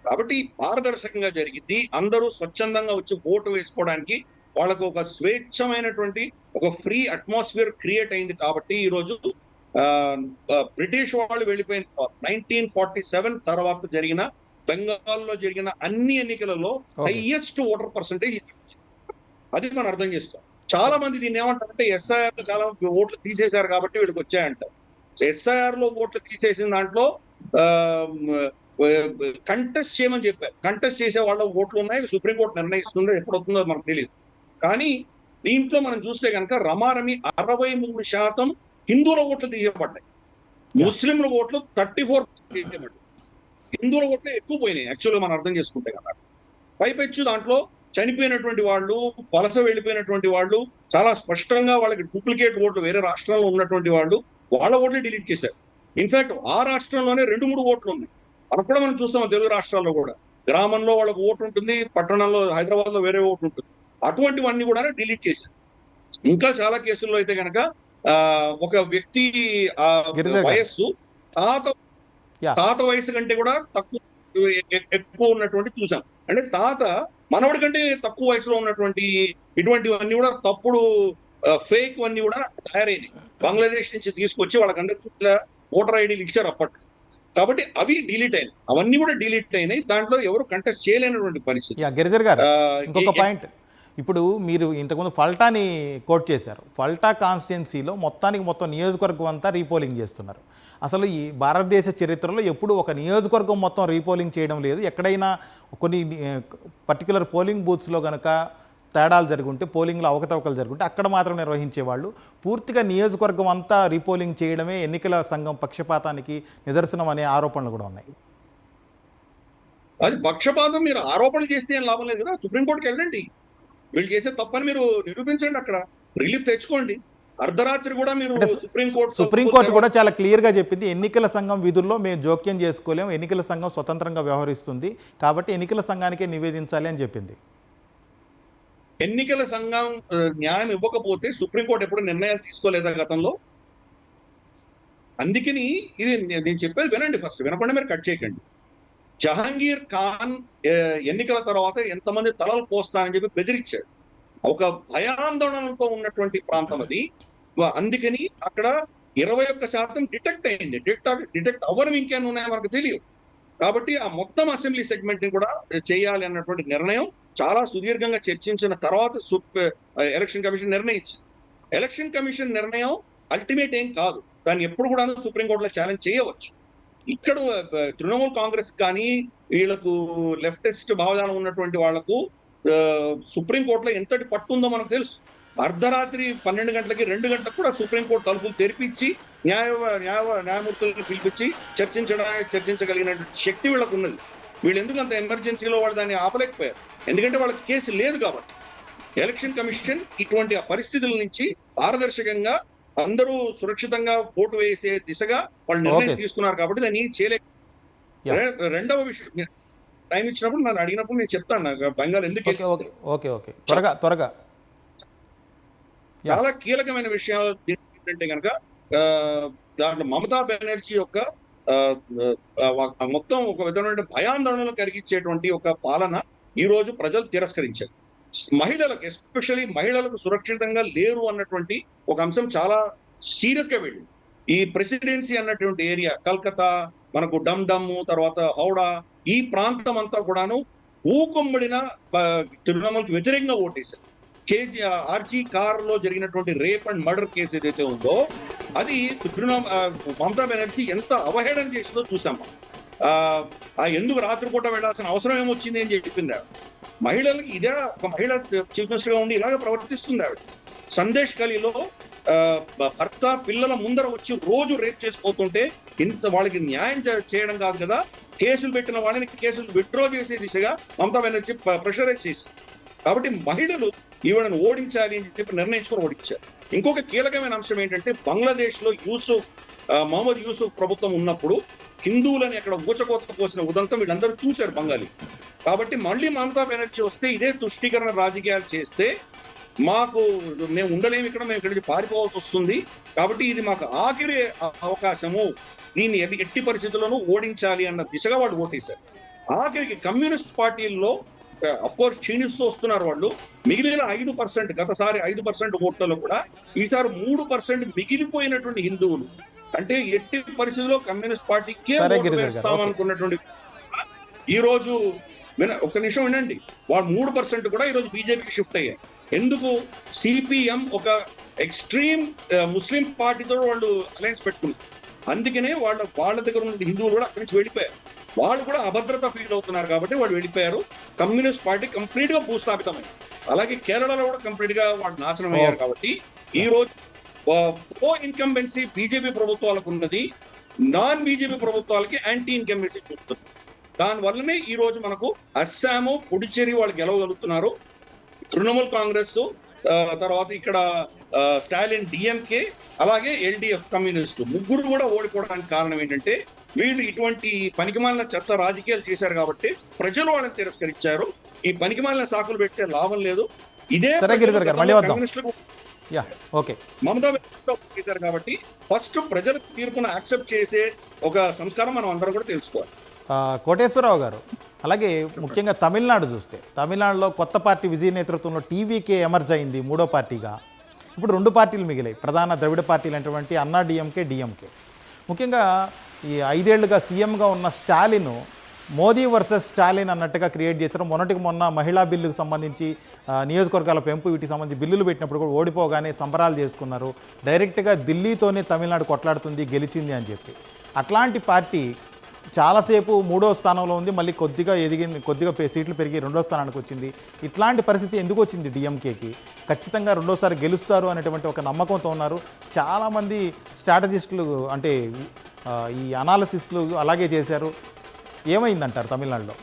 కాబట్టి పారదర్శకంగా జరిగింది. అందరూ స్వచ్ఛందంగా వచ్చి ఓటు వేసుకోవడానికి వాళ్ళకు ఒక స్వేచ్ఛమైనటువంటి ఒక ఫ్రీ అట్మాస్ఫియర్ క్రియేట్ అయింది. కాబట్టి ఈరోజు బ్రిటిష్ వాళ్ళు వెళ్ళిపోయిన తర్వాత 1947 తర్వాత జరిగిన బెంగాల్లో జరిగిన అన్ని ఎన్నికలలో హైయెస్ట్ ఓటర్ పర్సంటేజ్. అది మనం అర్థం చేసుకోం. చాలా మంది దీన్ని ఏమంటారంటే ఎస్ఐఆర్ లో చాలా ఓట్లు తీసేశారు కాబట్టి వీళ్ళకి వచ్చాయంటారు. ఎస్ఐఆర్ లో ఓట్లు తీసేసిన దాంట్లో కంటెస్ట్ చేయమని చెప్పారు. కంటెస్ట్ చేసే వాళ్ళ ఓట్లు ఉన్నాయి, సుప్రీంకోర్టు నిర్ణయిస్తుందో ఎప్పుడవుతుందో మనకు తెలియదు. కానీ దీంట్లో మనం చూస్తే కనుక రమారమి 63% హిందువుల ఓట్లు తీయబడ్డాయి, ముస్లింల ఓట్లు 34% తీయబడ్డాయి. హిందువుల ఓట్లు ఎక్కువ పోయినాయి యాక్చువల్గా మనం అర్థం చేసుకుంటే కదా. పైపెచ్చు దాంట్లో చనిపోయినటువంటి వాళ్ళు, వలస వెళ్ళిపోయినటువంటి వాళ్ళు, చాలా స్పష్టంగా వాళ్ళకి డూప్లికేట్ ఓట్లు వేరే రాష్ట్రాల్లో ఉన్నటువంటి వాళ్ళు వాళ్ళ ఓట్లు డిలీట్ చేశారు. ఇన్ఫాక్ట్ ఆ రాష్ట్రంలోనే 2-3 ఓట్లు ఉన్నాయి. అక్కడ కూడా మనం చూస్తాం తెలుగు రాష్ట్రాల్లో కూడా గ్రామంలో వాళ్ళకు ఓటు ఉంటుంది, పట్టణంలో హైదరాబాద్ లో వేరే ఓటు ఉంటుంది. అటువంటివన్నీ కూడా డిలీట్ చేశారు. ఇంకా చాలా కేసుల్లో అయితే కనుక ఒక వ్యక్తి వయస్సు తాత వయసు కంటే కూడా ఎక్కువ ఉన్నటువంటి చూసాం. అంటే తాత మనవడి కంటే తక్కువ వయసులో ఉన్నటువంటి ఇటువంటివన్నీ కూడా తప్పుడు ఫేక్ అన్ని కూడా తయారైనాయి. బంగ్లాదేశ్ నుంచి తీసుకొచ్చి వాళ్ళకందరికీ ఓటర్ ఐడీలు ఇచ్చారు అప్పట్లో. కాబట్టి అవి డిలీట్ అయినాయి, అవన్నీ కూడా డిలీట్ అయినాయి. దాంట్లో ఎవరు కంటెస్ట్ చేయలేనటువంటి పరిస్థితి. గిరిజర్ గారు ఇంకొక పాయింట్, ఇప్పుడు మీరు ఇంతకుముందు ఫల్టాని కోట్ చేశారు. ఫల్టా కాన్స్టిట్యున్సీలో మొత్తం నియోజకవర్గం అంతా రీపోలింగ్ చేస్తున్నారు. అసలు ఈ భారతదేశ చరిత్రలో ఎప్పుడు ఒక నియోజకవర్గం మొత్తం రీపోలింగ్ చేయడం లేదు. ఎక్కడైనా కొన్ని పర్టికులర్ పోలింగ్ బూత్స్లో కనుక తేడాలు జరుగుంటే, పోలింగ్లో అవకతవకలు జరుగుంటే అక్కడ మాత్రం నిర్వహించేవాళ్ళు. పూర్తిగా నియోజకవర్గం అంతా రీపోలింగ్ చేయడమే ఎన్నికల సంఘం పక్షపాతానికి నిదర్శనం అనే ఆరోపణలు కూడా ఉన్నాయి. అది పక్షపాతం. మీరు ఆరోపణలు చేస్తే ఏం లాభం లేదు కదా. సుప్రీంకోర్టుకి వెళ్ళండి, వీళ్ళు చేసే తప్పని మీరు నిరూపించండి, అక్కడ రిలీఫ్ తెచ్చుకోండి. అర్ధరాత్రి కూడా మీరు సుప్రీంకోర్టు కూడా చాలా క్లియర్గా చెప్పింది, ఎన్నికల సంఘం విధుల్లో మేము జోక్యం చేసుకోలేము, ఎన్నికల సంఘం స్వతంత్రంగా వ్యవహరిస్తుంది, కాబట్టి ఎన్నికల సంఘానికే నివేదించాలి అని చెప్పింది. ఎన్నికల సంఘం న్యాయం ఇవ్వకపోతే సుప్రీంకోర్టు ఎప్పుడు నిర్ణయాలు తీసుకోలేదా గతంలో? అందుకని ఇది నేను చెప్పేది వినండి, ఫస్ట్ వినకుండా మీరు కట్ చేయకండి. జహాంగీర్ ఖాన్ ఎన్నికల తర్వాత ఎంతమంది తలలు కోస్తానని చెప్పి బెదిరించాడు. ఒక భయాందోళనలతో ఉన్నటువంటి ప్రాంతం అది. అందుకని అక్కడ 21% డిటెక్ట్ అయింది. డిటెక్ట్ అవ్వడం ఇంకేమైనా ఉన్నాయో మనకు తెలియదు. కాబట్టి ఆ మొత్తం అసెంబ్లీ సెగ్మెంట్ ని కూడా చేయాలి అన్నటువంటి నిర్ణయం చాలా సుదీర్ఘంగా చర్చించిన తర్వాత ఎలక్షన్ కమిషన్ నిర్ణయించింది. ఎలక్షన్ కమిషన్ నిర్ణయం అల్టిమేట్ ఏం కాదు, దాన్ని ఎప్పుడు కూడా సుప్రీంకోర్టులో ఛాలెంజ్ చేయవచ్చు. ఇక్కడ తృణమూల్ కాంగ్రెస్ కానీ వీళ్ళకు లెఫ్టిస్ట్ భావజాలం ఉన్నటువంటి వాళ్లకు సుప్రీంకోర్టులో ఎంతటి పట్టు ఉందో మనకు తెలుసు. అర్ధరాత్రి 12 గంటలకి 2 గంటలకు కూడా సుప్రీంకోర్టు తలుపులు తెరిపించి న్యాయమూర్తులను పిలిపించి చర్చించగలిగిన శక్తి వీళ్ళకు ఉన్నది. వీళ్ళు ఎందుకు అంత ఎమర్జెన్సీలో వాళ్ళు దాన్ని ఆపలేకపోయారు? ఎందుకంటే వాళ్ళకి కేసు లేదు కాబట్టి. ఎలక్షన్ కమిషన్ ఇటువంటి పరిస్థితుల నుంచి పారదర్శకంగా అందరూ సురక్షితంగా ఓటు వేసే దిశగా వాళ్ళు నిర్ణయం తీసుకున్నారు కాబట్టి దాన్ని చేయలేక. రెండవ విషయం, టైం ఇచ్చినప్పుడు నన్ను అడిగినప్పుడు నేను చెప్తాను బెంగాల్ ఎందుకు త్వరగా చాలా కీలకమైన విషయాలు ఏంటంటే కనుక దాంట్లో మమతా బెనర్జీ యొక్క మొత్తం ఒక విధమైన భయాందోళనలు కలిగించేటువంటి ఒక పాలన ఈ రోజు ప్రజలు తిరస్కరించారు. మహిళలకు, ఎస్పెషల్లీ మహిళలకు సురక్షితంగా లేరు అన్నటువంటి ఒక అంశం చాలా సీరియస్ గా వెళ్ళింది. ఈ ప్రెసిడెన్సీ అన్నటువంటి ఏరియా, కల్కత్తా, మనకు డమ్ డమ్, తర్వాత హౌడా, ఈ ప్రాంతం అంతా కూడాను ఊకొమ్మడిన తృణమూల్కి వ్యతిరేకంగా ఓటేశారు. ఆర్జీ కార్ లో జరిగినటువంటి రేప్ అండ్ మర్డర్ కేసు ఏదైతే ఉందో అది మమతా బెనర్జీ ఎంత అవహేళన చేసిందో చూసాం. ఎందుకు రాత్రిపూట వెళ్లాల్సిన అవసరం ఏమొచ్చింది అని చెప్పింది ఆవిడ. మహిళలకు ఇదే, ఒక మహిళ చీఫ్ మినిస్టర్ గా ఉండి ఇలాగే ప్రవర్తిస్తుంది ఆవిడ. సందేశ్ ఖలీలో భర్త పిల్లల ముందర వచ్చి రోజు రేప్ చేసిపోతుంటే ఇంత వాళ్ళకి న్యాయం చేయడం కాదు కదా, కేసులు పెట్టిన వాళ్ళని కేసులు విత్డ్రా చేసే దిశగా మమతా బెనర్జీ ప్రెషరైజ్ చేసి, కాబట్టి మహిళలు ఈవిడను ఓడించాలి అని చెప్పి నిర్ణయించుకొని ఓడించారు. ఇంకొక కీలకమైన అంశం ఏంటంటే, బంగ్లాదేశ్ లో మహమ్మద్ యూసుఫ్ ప్రభుత్వం ఉన్నప్పుడు హిందువులని అక్కడ ఊచకోత కోసిన ఉదంతం వీళ్ళందరూ చూశారు బంగాళీ. కాబట్టి మళ్ళీ మమతా బెనర్జీ వస్తే ఇదే తుష్టీకరణ రాజకీయాలు చేస్తే మేము ఉండలేము ఇక్కడ, మేము ఇక్కడి నుంచి పారిపోవాల్సి వస్తుంది. కాబట్టి ఇది మాకు ఆఖరి అవకాశము, దీన్ని ఎట్టి పరిస్థితుల్లోనూ ఓడించాలి అన్న దిశగా వాళ్ళు ఓటేశారు. ఆఖరికి కమ్యూనిస్ట్ పార్టీల్లో అఫ్ కోర్స్ క్షీణిస్తూ వస్తున్నారు వాళ్ళు. మిగిలిన 5%, గతసారి 5% ఓట్లలో కూడా ఈసారి 3% మిగిలిపోయినటువంటి హిందువులు, అంటే ఎట్టి పరిస్థితుల్లో కమ్యూనిస్ట్ పార్టీకే వేస్తామనుకున్నటువంటి ఈ రోజు ఒక్క నిమిషం వినండి, వాళ్ళు 3% కూడా ఈరోజు బీజేపీకి షిఫ్ట్ అయ్యారు. ఎందుకు? సిపిఎం ఒక ఎక్స్ట్రీమ్ ముస్లిం పార్టీతో వాళ్ళు అలయన్స్ పెట్టుకున్నారు. అందుకనే వాళ్ళ దగ్గర ఉన్న హిందువులు కూడా అక్కడి నుంచి వెళ్ళిపోయారు. వాళ్ళు కూడా అభద్రత ఫీల్ అవుతున్నారు కాబట్టి వాళ్ళు వెళ్ళిపోయారు. కమ్యూనిస్ట్ పార్టీ కంప్లీట్ గా భూస్థాపితమైంది. అలాగే కేరళలో కూడా కంప్లీట్ గా వాళ్ళు నాశనం అయ్యారు. కాబట్టి ఈ రోజు ప్రో ఇన్కంబెన్సీ బీజేపీ ప్రభుత్వాలకు ఉన్నది, నాన్ బీజేపీ ప్రభుత్వాలకి యాంటీ ఇన్కంబెన్సీ చూస్తుంది. దానివల్లనే ఈ రోజు మనకు అస్సాము, పుడుచేరి వాళ్ళు గెలవగలుగుతున్నారు. తృణమూల్ కాంగ్రెస్, తర్వాత ఇక్కడ స్టాలిన్ డిఎంకే, అలాగే ఎల్డిఎఫ్ కమ్యూనిస్టు, ముగ్గురు కూడా ఓడిపోవడానికి కారణం ఏంటంటే వీళ్ళు ఇటువంటి పనికిమాలిన చెత్త రాజకీయాలు చేశారు కాబట్టి ప్రజలు వాళ్ళని తిరస్కరించారు. ఈ పనికిమాలిన సాకులు పెట్టే లాభం లేదు. ఇదే కమ్యూనిస్టులకు మమతా చేశారు కాబట్టి ఫస్ట్ ప్రజల తీర్పును యాక్సెప్ట్ చేసే ఒక సంస్కారం మనం అందరం కూడా తెలుసుకోవాలి. కోటేశ్వరరావు గారు, అలాగే ముఖ్యంగా తమిళనాడు చూస్తే, తమిళనాడులో కొత్త పార్టీ విజయ నేతృత్వంలో టీవీకే ఎమర్జ్ అయింది మూడో పార్టీగా. ఇప్పుడు 2 పార్టీలు మిగిలాయి, ప్రధాన ద్రవిడ పార్టీలు అయినటువంటి అన్నా డిఎంకే. ముఖ్యంగా ఈ 5 ఏళ్లుగా సీఎంగా ఉన్న స్టాలిన్ మోదీ వర్సెస్ స్టాలిన్ అన్నట్టుగా క్రియేట్ చేశారు. మొన్న మహిళా బిల్లుకు సంబంధించి నియోజకవర్గాల పెంపు వీటికి సంబంధించి బిల్లులు పెట్టినప్పుడు కూడా ఓడిపోగానే సంబరాలు చేసుకున్నారు. డైరెక్ట్గా ఢిల్లీతోనే తమిళనాడు కొట్లాడుతుంది, గెలిచింది అని చెప్పి. అట్లాంటి పార్టీ చాలాసేపు 3వ స్థానంలో ఉంది, మళ్ళీ కొద్దిగా సీట్లు పెరిగి 2వ స్థానానికి వచ్చింది. ఇట్లాంటి పరిస్థితి ఎందుకు వచ్చింది డిఎంకేకి? ఖచ్చితంగా 2వసారి గెలుస్తారు అనేటువంటి ఒక నమ్మకంతో ఉన్నారు చాలామంది స్ట్రాటజిస్టులు, అంటే ఈ అనాలిసిస్లు అలాగే చేశారు. ఏమైందంటారు తమిళనాడులో?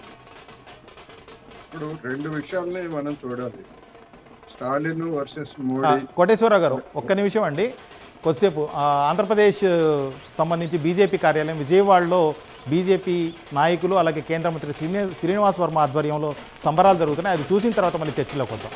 ఇప్పుడు 2 విషయాలని మనం చూడాలి, స్టాలిన్ వర్సెస్ మోడీ. కోటేశ్వరరావు గారు ఒక్క నిమిషం అండి, కొద్దిసేపు ఆంధ్రప్రదేశ్ సంబంధించి బీజేపీ కార్యాలయం విజయవాడలో బీజేపీ నాయకులు అలాగే కేంద్ర మంత్రి శ్రీనివాస్ వర్మ ఆధ్వర్యంలో సంబరాలు జరుగుతున్నాయి. అది చూసిన తర్వాత మళ్ళీ చర్చలోకి వద్దాం.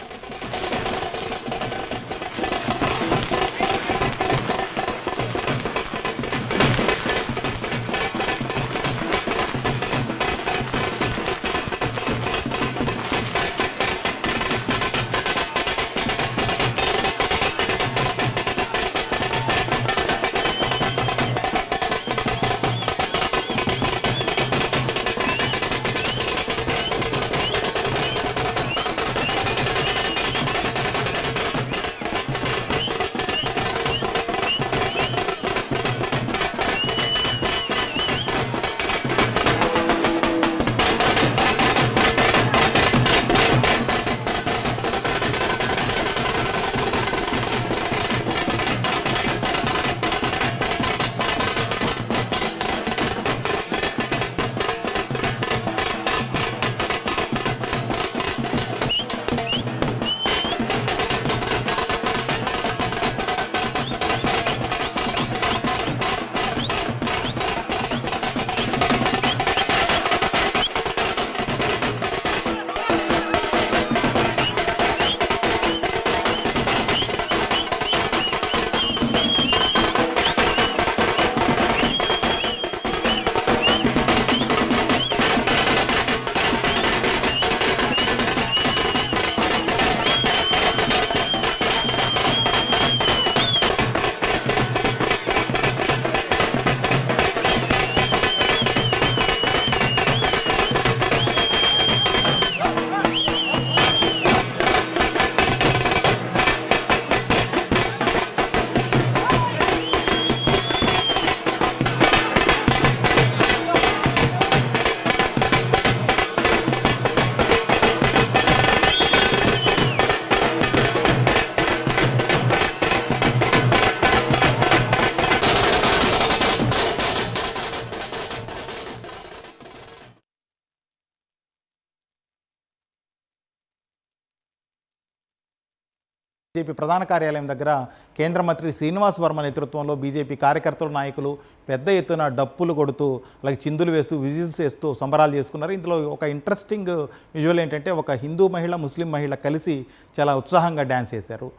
బీజేపీ ప్రధాన కార్యాలయం దగ్గర కేంద్ర మంత్రి శ్రీనివాస్ వర్మ నేతృత్వంలో బీజేపీ కార్యకర్తలు నాయకులు పెద్ద ఎత్తున డప్పులు కొడుతూ అలాగే చిందులు వేస్తూ విజిల్స్ వేస్తూ సంబరాలు చేసుకున్నారు. ఇందులో ఒక ఇంట్రెస్టింగ్ విజువల్ ఏంటంటే ఒక హిందూ మహిళ ముస్లిం మహిళ కలిసి చాలా ఉత్సాహంగా డ్యాన్స్ చేశారు.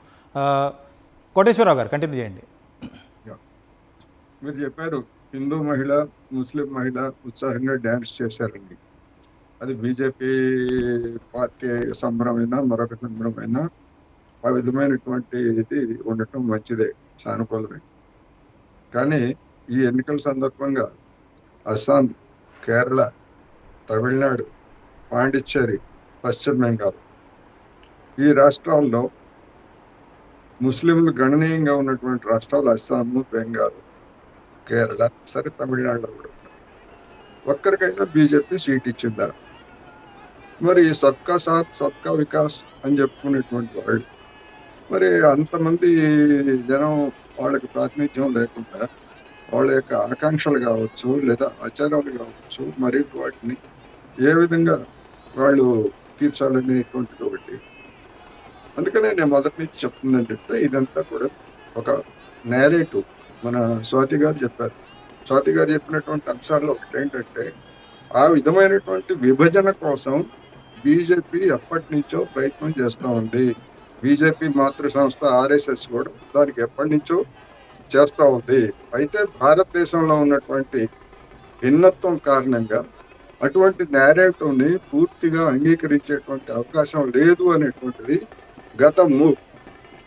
కోటేశ్వరరావు గారు కంటిన్యూ చేయండి. మీరు చెప్పారు హిందూ మహిళ ముస్లిం మహిళ ఉత్సాహంగా డ్యాన్స్ చేశారండి. అది బీజేపీ పార్టీ సంబరమైనా మరొక సంబరమైనా ఆ విధమైనటువంటి ఇది ఉండటం మంచిదే, సానుకూలమే. కానీ ఈ ఎన్నికల సందర్భంగా అస్సాం, కేరళ, తమిళనాడు, పాండిచ్చేరి, పశ్చిమ బెంగాల్ ఈ రాష్ట్రాల్లో ముస్లింలు గణనీయంగా ఉన్నటువంటి రాష్ట్రాలు అస్సాము, బెంగాల్, కేరళ, సరే తమిళనాడులో కూడా ఒక్కరికైనా బీజేపీ సీట్ ఇచ్చిందా? మరి సబ్కా సాత్ సబ్కా వికాస్ అని చెప్పుకునేటువంటి వాళ్ళు మరి అంతమంది జనం వాళ్ళకి ప్రాతినిధ్యం లేకుండా వాళ్ళ యొక్క ఆకాంక్షలు కావచ్చు లేదా ఆచారాలు కావచ్చు మరి వాటిని ఏ విధంగా వాళ్ళు తీర్చాలనేటువంటిది ఒకటి. అందుకనే నేను మొదటి నుంచి చెప్తుంది ఏంటంటే ఇదంతా కూడా ఒక నేరేటివ్. మన స్వాతి గారు చెప్పారు. స్వాతి గారు చెప్పినటువంటి అంశాల్లో ఒకటి ఏంటంటే ఆ విధమైనటువంటి విభజన కోసం బీజేపీ ఎప్పటి నుంచో ప్రయత్నం చేస్తూ ఉంది. బీజేపీ మాతృ సంస్థ ఆర్ఎస్ఎస్ కూడా దానికి ఎప్పటి నుంచో చేస్తూ ఉంది. అయితే భారతదేశంలో ఉన్నటువంటి భిన్నత్వం కారణంగా అటువంటి నేరేటివ్ని పూర్తిగా అంగీకరించేటువంటి అవకాశం లేదు అనేటువంటిది గత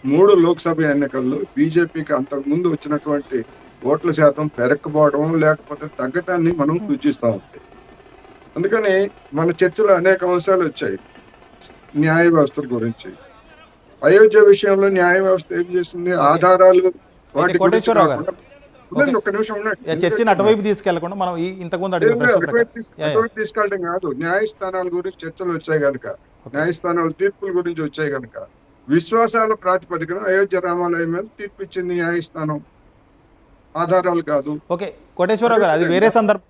3 లోక్సభ ఎన్నికల్లో బీజేపీకి అంతకుముందు వచ్చినటువంటి ఓట్ల శాతం పెరగకపోవడం లేకపోతే తగ్గటాన్ని మనం సూచిస్తూ ఉంటాయి. అందుకని మన చర్చలో అనేక అంశాలు వచ్చాయి. న్యాయ వ్యవస్థల గురించి, అయోధ్య విషయంలో న్యాయ వ్యవస్థ ఏం చేసింది, ఆధారాలు వాటి గురించి కోటేశ్వరరావు గారు, ఉండండి, ఒక్క నిమిషం ఉండండి. చర్చని అటువైపు తీసుకెళ్లకుండా మనం ఇంతకుముందు అడిగిన ప్రశ్న ప్రకారం అటువైపు తీసుకెళ్ళడం కాదు, న్యాయస్థానాల గురించి చర్చలు వచ్చాయి కనుక, న్యాయస్థానాల తీర్పుల గురించి వచ్చాయి కనుక విశ్వాసాల ప్రాతిపదికన అయోధ్య రామాలయం మీద తీర్పు ఇచ్చింది న్యాయస్థానం, ఆధారాలు కాదు. ఓకే కోటేశ్వరరావు గారు, అది వేరే సందర్భం.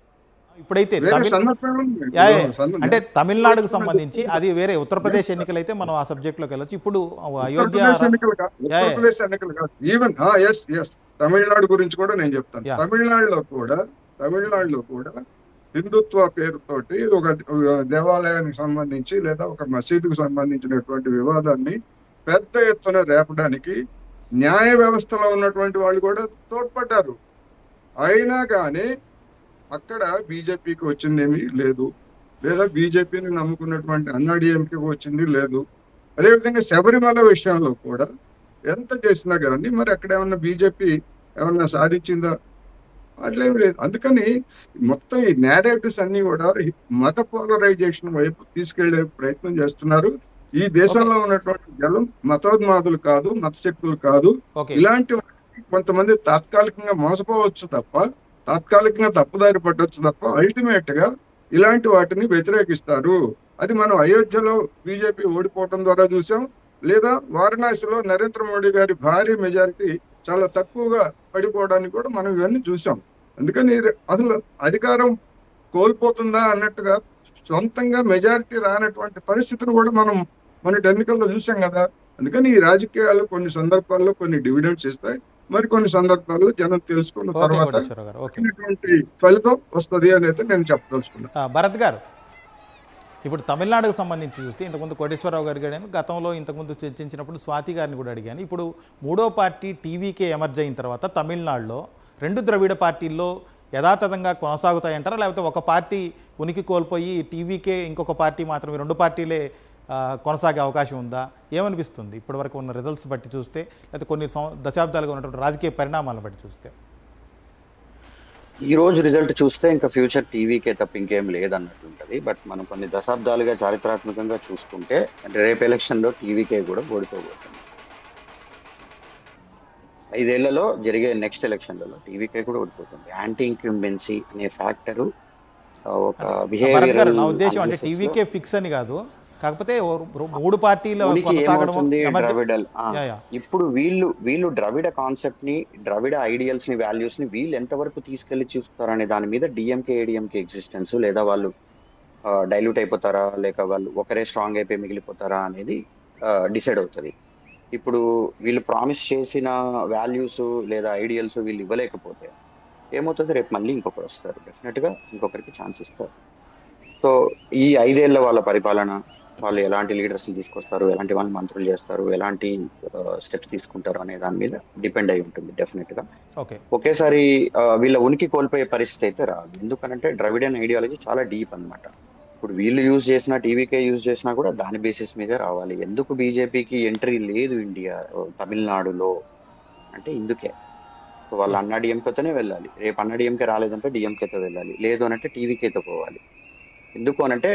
ఇప్పుడైతే వేరే సందర్భంలో అంటే తమిళనాడుకు సంబంధించి అది వేరే. ఉత్తరప్రదేశ్ ఎన్నికలైతే మనం ఆ సబ్జెక్ట్లోకి వెళ్ళొచ్చు. ఇప్పుడు అయోధ్య ఉత్తరప్రదేశ్ ఎన్నికలు కాదు, ఈవెన్ ఎస్ తమిళనాడు గురించి కూడా నేను చెప్తాను. తమిళనాడులో కూడా హిందుత్వ పేరుతోటి ఒక దేవాలయానికి సంబంధించి లేదా ఒక మసీదుకు సంబంధించినటువంటి వివాదాన్ని పెద్ద ఎత్తున రేపడానికి న్యాయ వ్యవస్థలో ఉన్నటువంటి వాళ్ళు కూడా తోడ్పడ్డారు. అయినా కానీ అక్కడ బీజేపీకి వచ్చిందేమీ లేదు, లేదా బీజేపీని నమ్ముకున్నటువంటి అన్నాడీఎంకేకి వచ్చింది లేదు. అదేవిధంగా శబరిమల విషయంలో కూడా ఎంత చేసినా కానీ మరి అక్కడ ఏమన్నా బీజేపీ ఏమన్నా సాధించిందా? అట్లేమి లేదు. అందుకని మొత్తం ఈ నేరేటివ్స్ అన్ని కూడా మత పోలరైజేషన్ వైపు తీసుకెళ్లే ప్రయత్నం చేస్తున్నారు. ఈ దేశంలో ఉన్నటువంటి జనం మతోన్మాదులు కాదు, మత శక్తులు కాదు. ఇలాంటి కొంతమంది తాత్కాలికంగా మోసపోవచ్చు తప్ప, తాత్కాలికంగా తప్పుదారి పట్టవచ్చు తప్ప అల్టిమేట్ గా ఇలాంటి వాటిని వ్యతిరేకిస్తారు. అది మనం అయోధ్యలో బీజేపీ ఓడిపోవడం ద్వారా చూసాం, లేదా వారణాసిలో నరేంద్ర మోడీ గారి భారీ మెజారిటీ చాలా తక్కువగా పడిపోవడానికి కూడా మనం ఇవన్నీ చూసాం. అందుకని అసలు అధికారం కోల్పోతుందా అన్నట్టుగా సొంతంగా మెజారిటీ రానటువంటి పరిస్థితిని కూడా మనం మన ఎన్నికల్లో చూసాం కదా. అందుకని ఈ రాజకీయాలు కొన్ని సందర్భాల్లో కొన్ని డివిడెండ్స్ ఇస్తాయి, మరి కొన్ని సందర్భాల్లో జనం తెలుసుకున్న తర్వాత ఫలితం వస్తుంది అనేది నేను చెప్పదలుచుకున్నాను. భరత్ గారు, ఇప్పుడు తమిళనాడుకు సంబంధించి చూస్తే ఇంతకుముందు కోటేశ్వరరావు గారు అడిగాను, గతంలో ఇంతకుముందు చర్చించినప్పుడు స్వాతి గారిని కూడా అడిగాను. ఇప్పుడు మూడో పార్టీ టీవీకే ఎమర్జ్ అయిన తర్వాత తమిళనాడులో 2 ద్రవిడ పార్టీల్లో యథాతథంగా కొనసాగుతాయంటారా, లేకపోతే ఒక పార్టీ ఉనికి కోల్పోయి టీవీకే ఇంకొక పార్టీ మాత్రమే 2 పార్టీలే కొనసాగే అవకాశం ఉందా? ఏమనిపిస్తుంది ఇప్పటివరకు ఉన్న రిజల్ట్స్ బట్టి చూస్తే, లేకపోతే కొన్ని దశాబ్దాలుగా ఉన్నటువంటి రాజకీయ పరిణామాలను బట్టి చూస్తే? ఈ రోజు రిజల్ట్ చూస్తే ఇంకా ఫ్యూచర్ టీవీకే తప్ప ఇంకేం లేదన్నట్టు ఉంటుంది. బట్ మనం కొన్ని దశాబ్దాలుగా చారిత్రాత్మకంగా చూసుకుంటే రేపు ఎలక్షన్లో టీవీకే కూడా ఓడిపోబోతుంది. 5 ఏళ్లలో జరిగే నెక్స్ట్ ఎలక్షన్లలో టీవీకే కూడా ఓడిపోతుంది. యాంటీ ఇంక్యుంబెన్సీ అనే ఫ్యాక్టరు ఒక బిహేవియరల్. నా ఉద్దేశం అంటే టీవీకే ఫిక్స్ అని కాదు, కాకపోతే 3 పార్టీలు ద్రవిడల్. ఇప్పుడు వీళ్ళు ద్రవిడ కాన్సెప్ట్ ని, ద్రవిడ ఐడియల్స్ ని, వాల్యూస్ ని వీళ్ళు ఎంతవరకు తీసుకెళ్లి చూస్తారనే దాని మీద డిఎంకే ఏడిఎంకే ఎగ్జిస్టెన్స్, లేదా వాళ్ళు డైల్యూట్ అయిపోతారా లేక వాళ్ళు ఒకరే స్ట్రాంగ్ అయిపోయి మిగిలిపోతారా అనేది డిసైడ్ అవుతుంది. ఇప్పుడు వీళ్ళు ప్రామిస్ చేసిన వాల్యూస్ లేదా ఐడియల్స్ వీళ్ళు ఇవ్వలేకపోతే ఏమవుతుంది, రేపు మళ్ళీ ఇంకొకరు వస్తారు, డెఫినెట్గా ఇంకొకరికి ఛాన్స్ ఇస్తారు. సో ఈ 5 ఏళ్ల వాళ్ళ పరిపాలన, వాళ్ళు ఎలాంటి లీడర్స్ తీసుకొస్తారు, ఎలాంటి వాళ్ళు మంత్రులు చేస్తారు, ఎలాంటి స్టెప్స్ తీసుకుంటారు అనే దాని మీద డిపెండ్ అయి ఉంటుంది డెఫినెట్గా. ఓకే. ఒకేసారి వీళ్ళ ఉనికి కోల్పోయే పరిస్థితి అయితే రాదు. ఎందుకనంటే ద్రవిడియన్ ఐడియాలజీ చాలా డీప్ అన్నమాట. ఇప్పుడు వీళ్ళు యూజ్ చేసిన టీవీకే యూజ్ చేసినా కూడా దాని బేసిస్ మీదే రావాలి. ఎందుకు బీజేపీకి ఎంట్రీ లేదు ఇండియా తమిళనాడులో అంటే ఇందుకే. సో వాళ్ళు అన్నా డిఎంకేతోనే వెళ్ళాలి, రేపు అన్నా డిఎంకే రాలేదంటే డిఎంకేతో వెళ్ళాలి, లేదు అనంటే టీవీకేతో పోవాలి. ఎందుకు అనంటే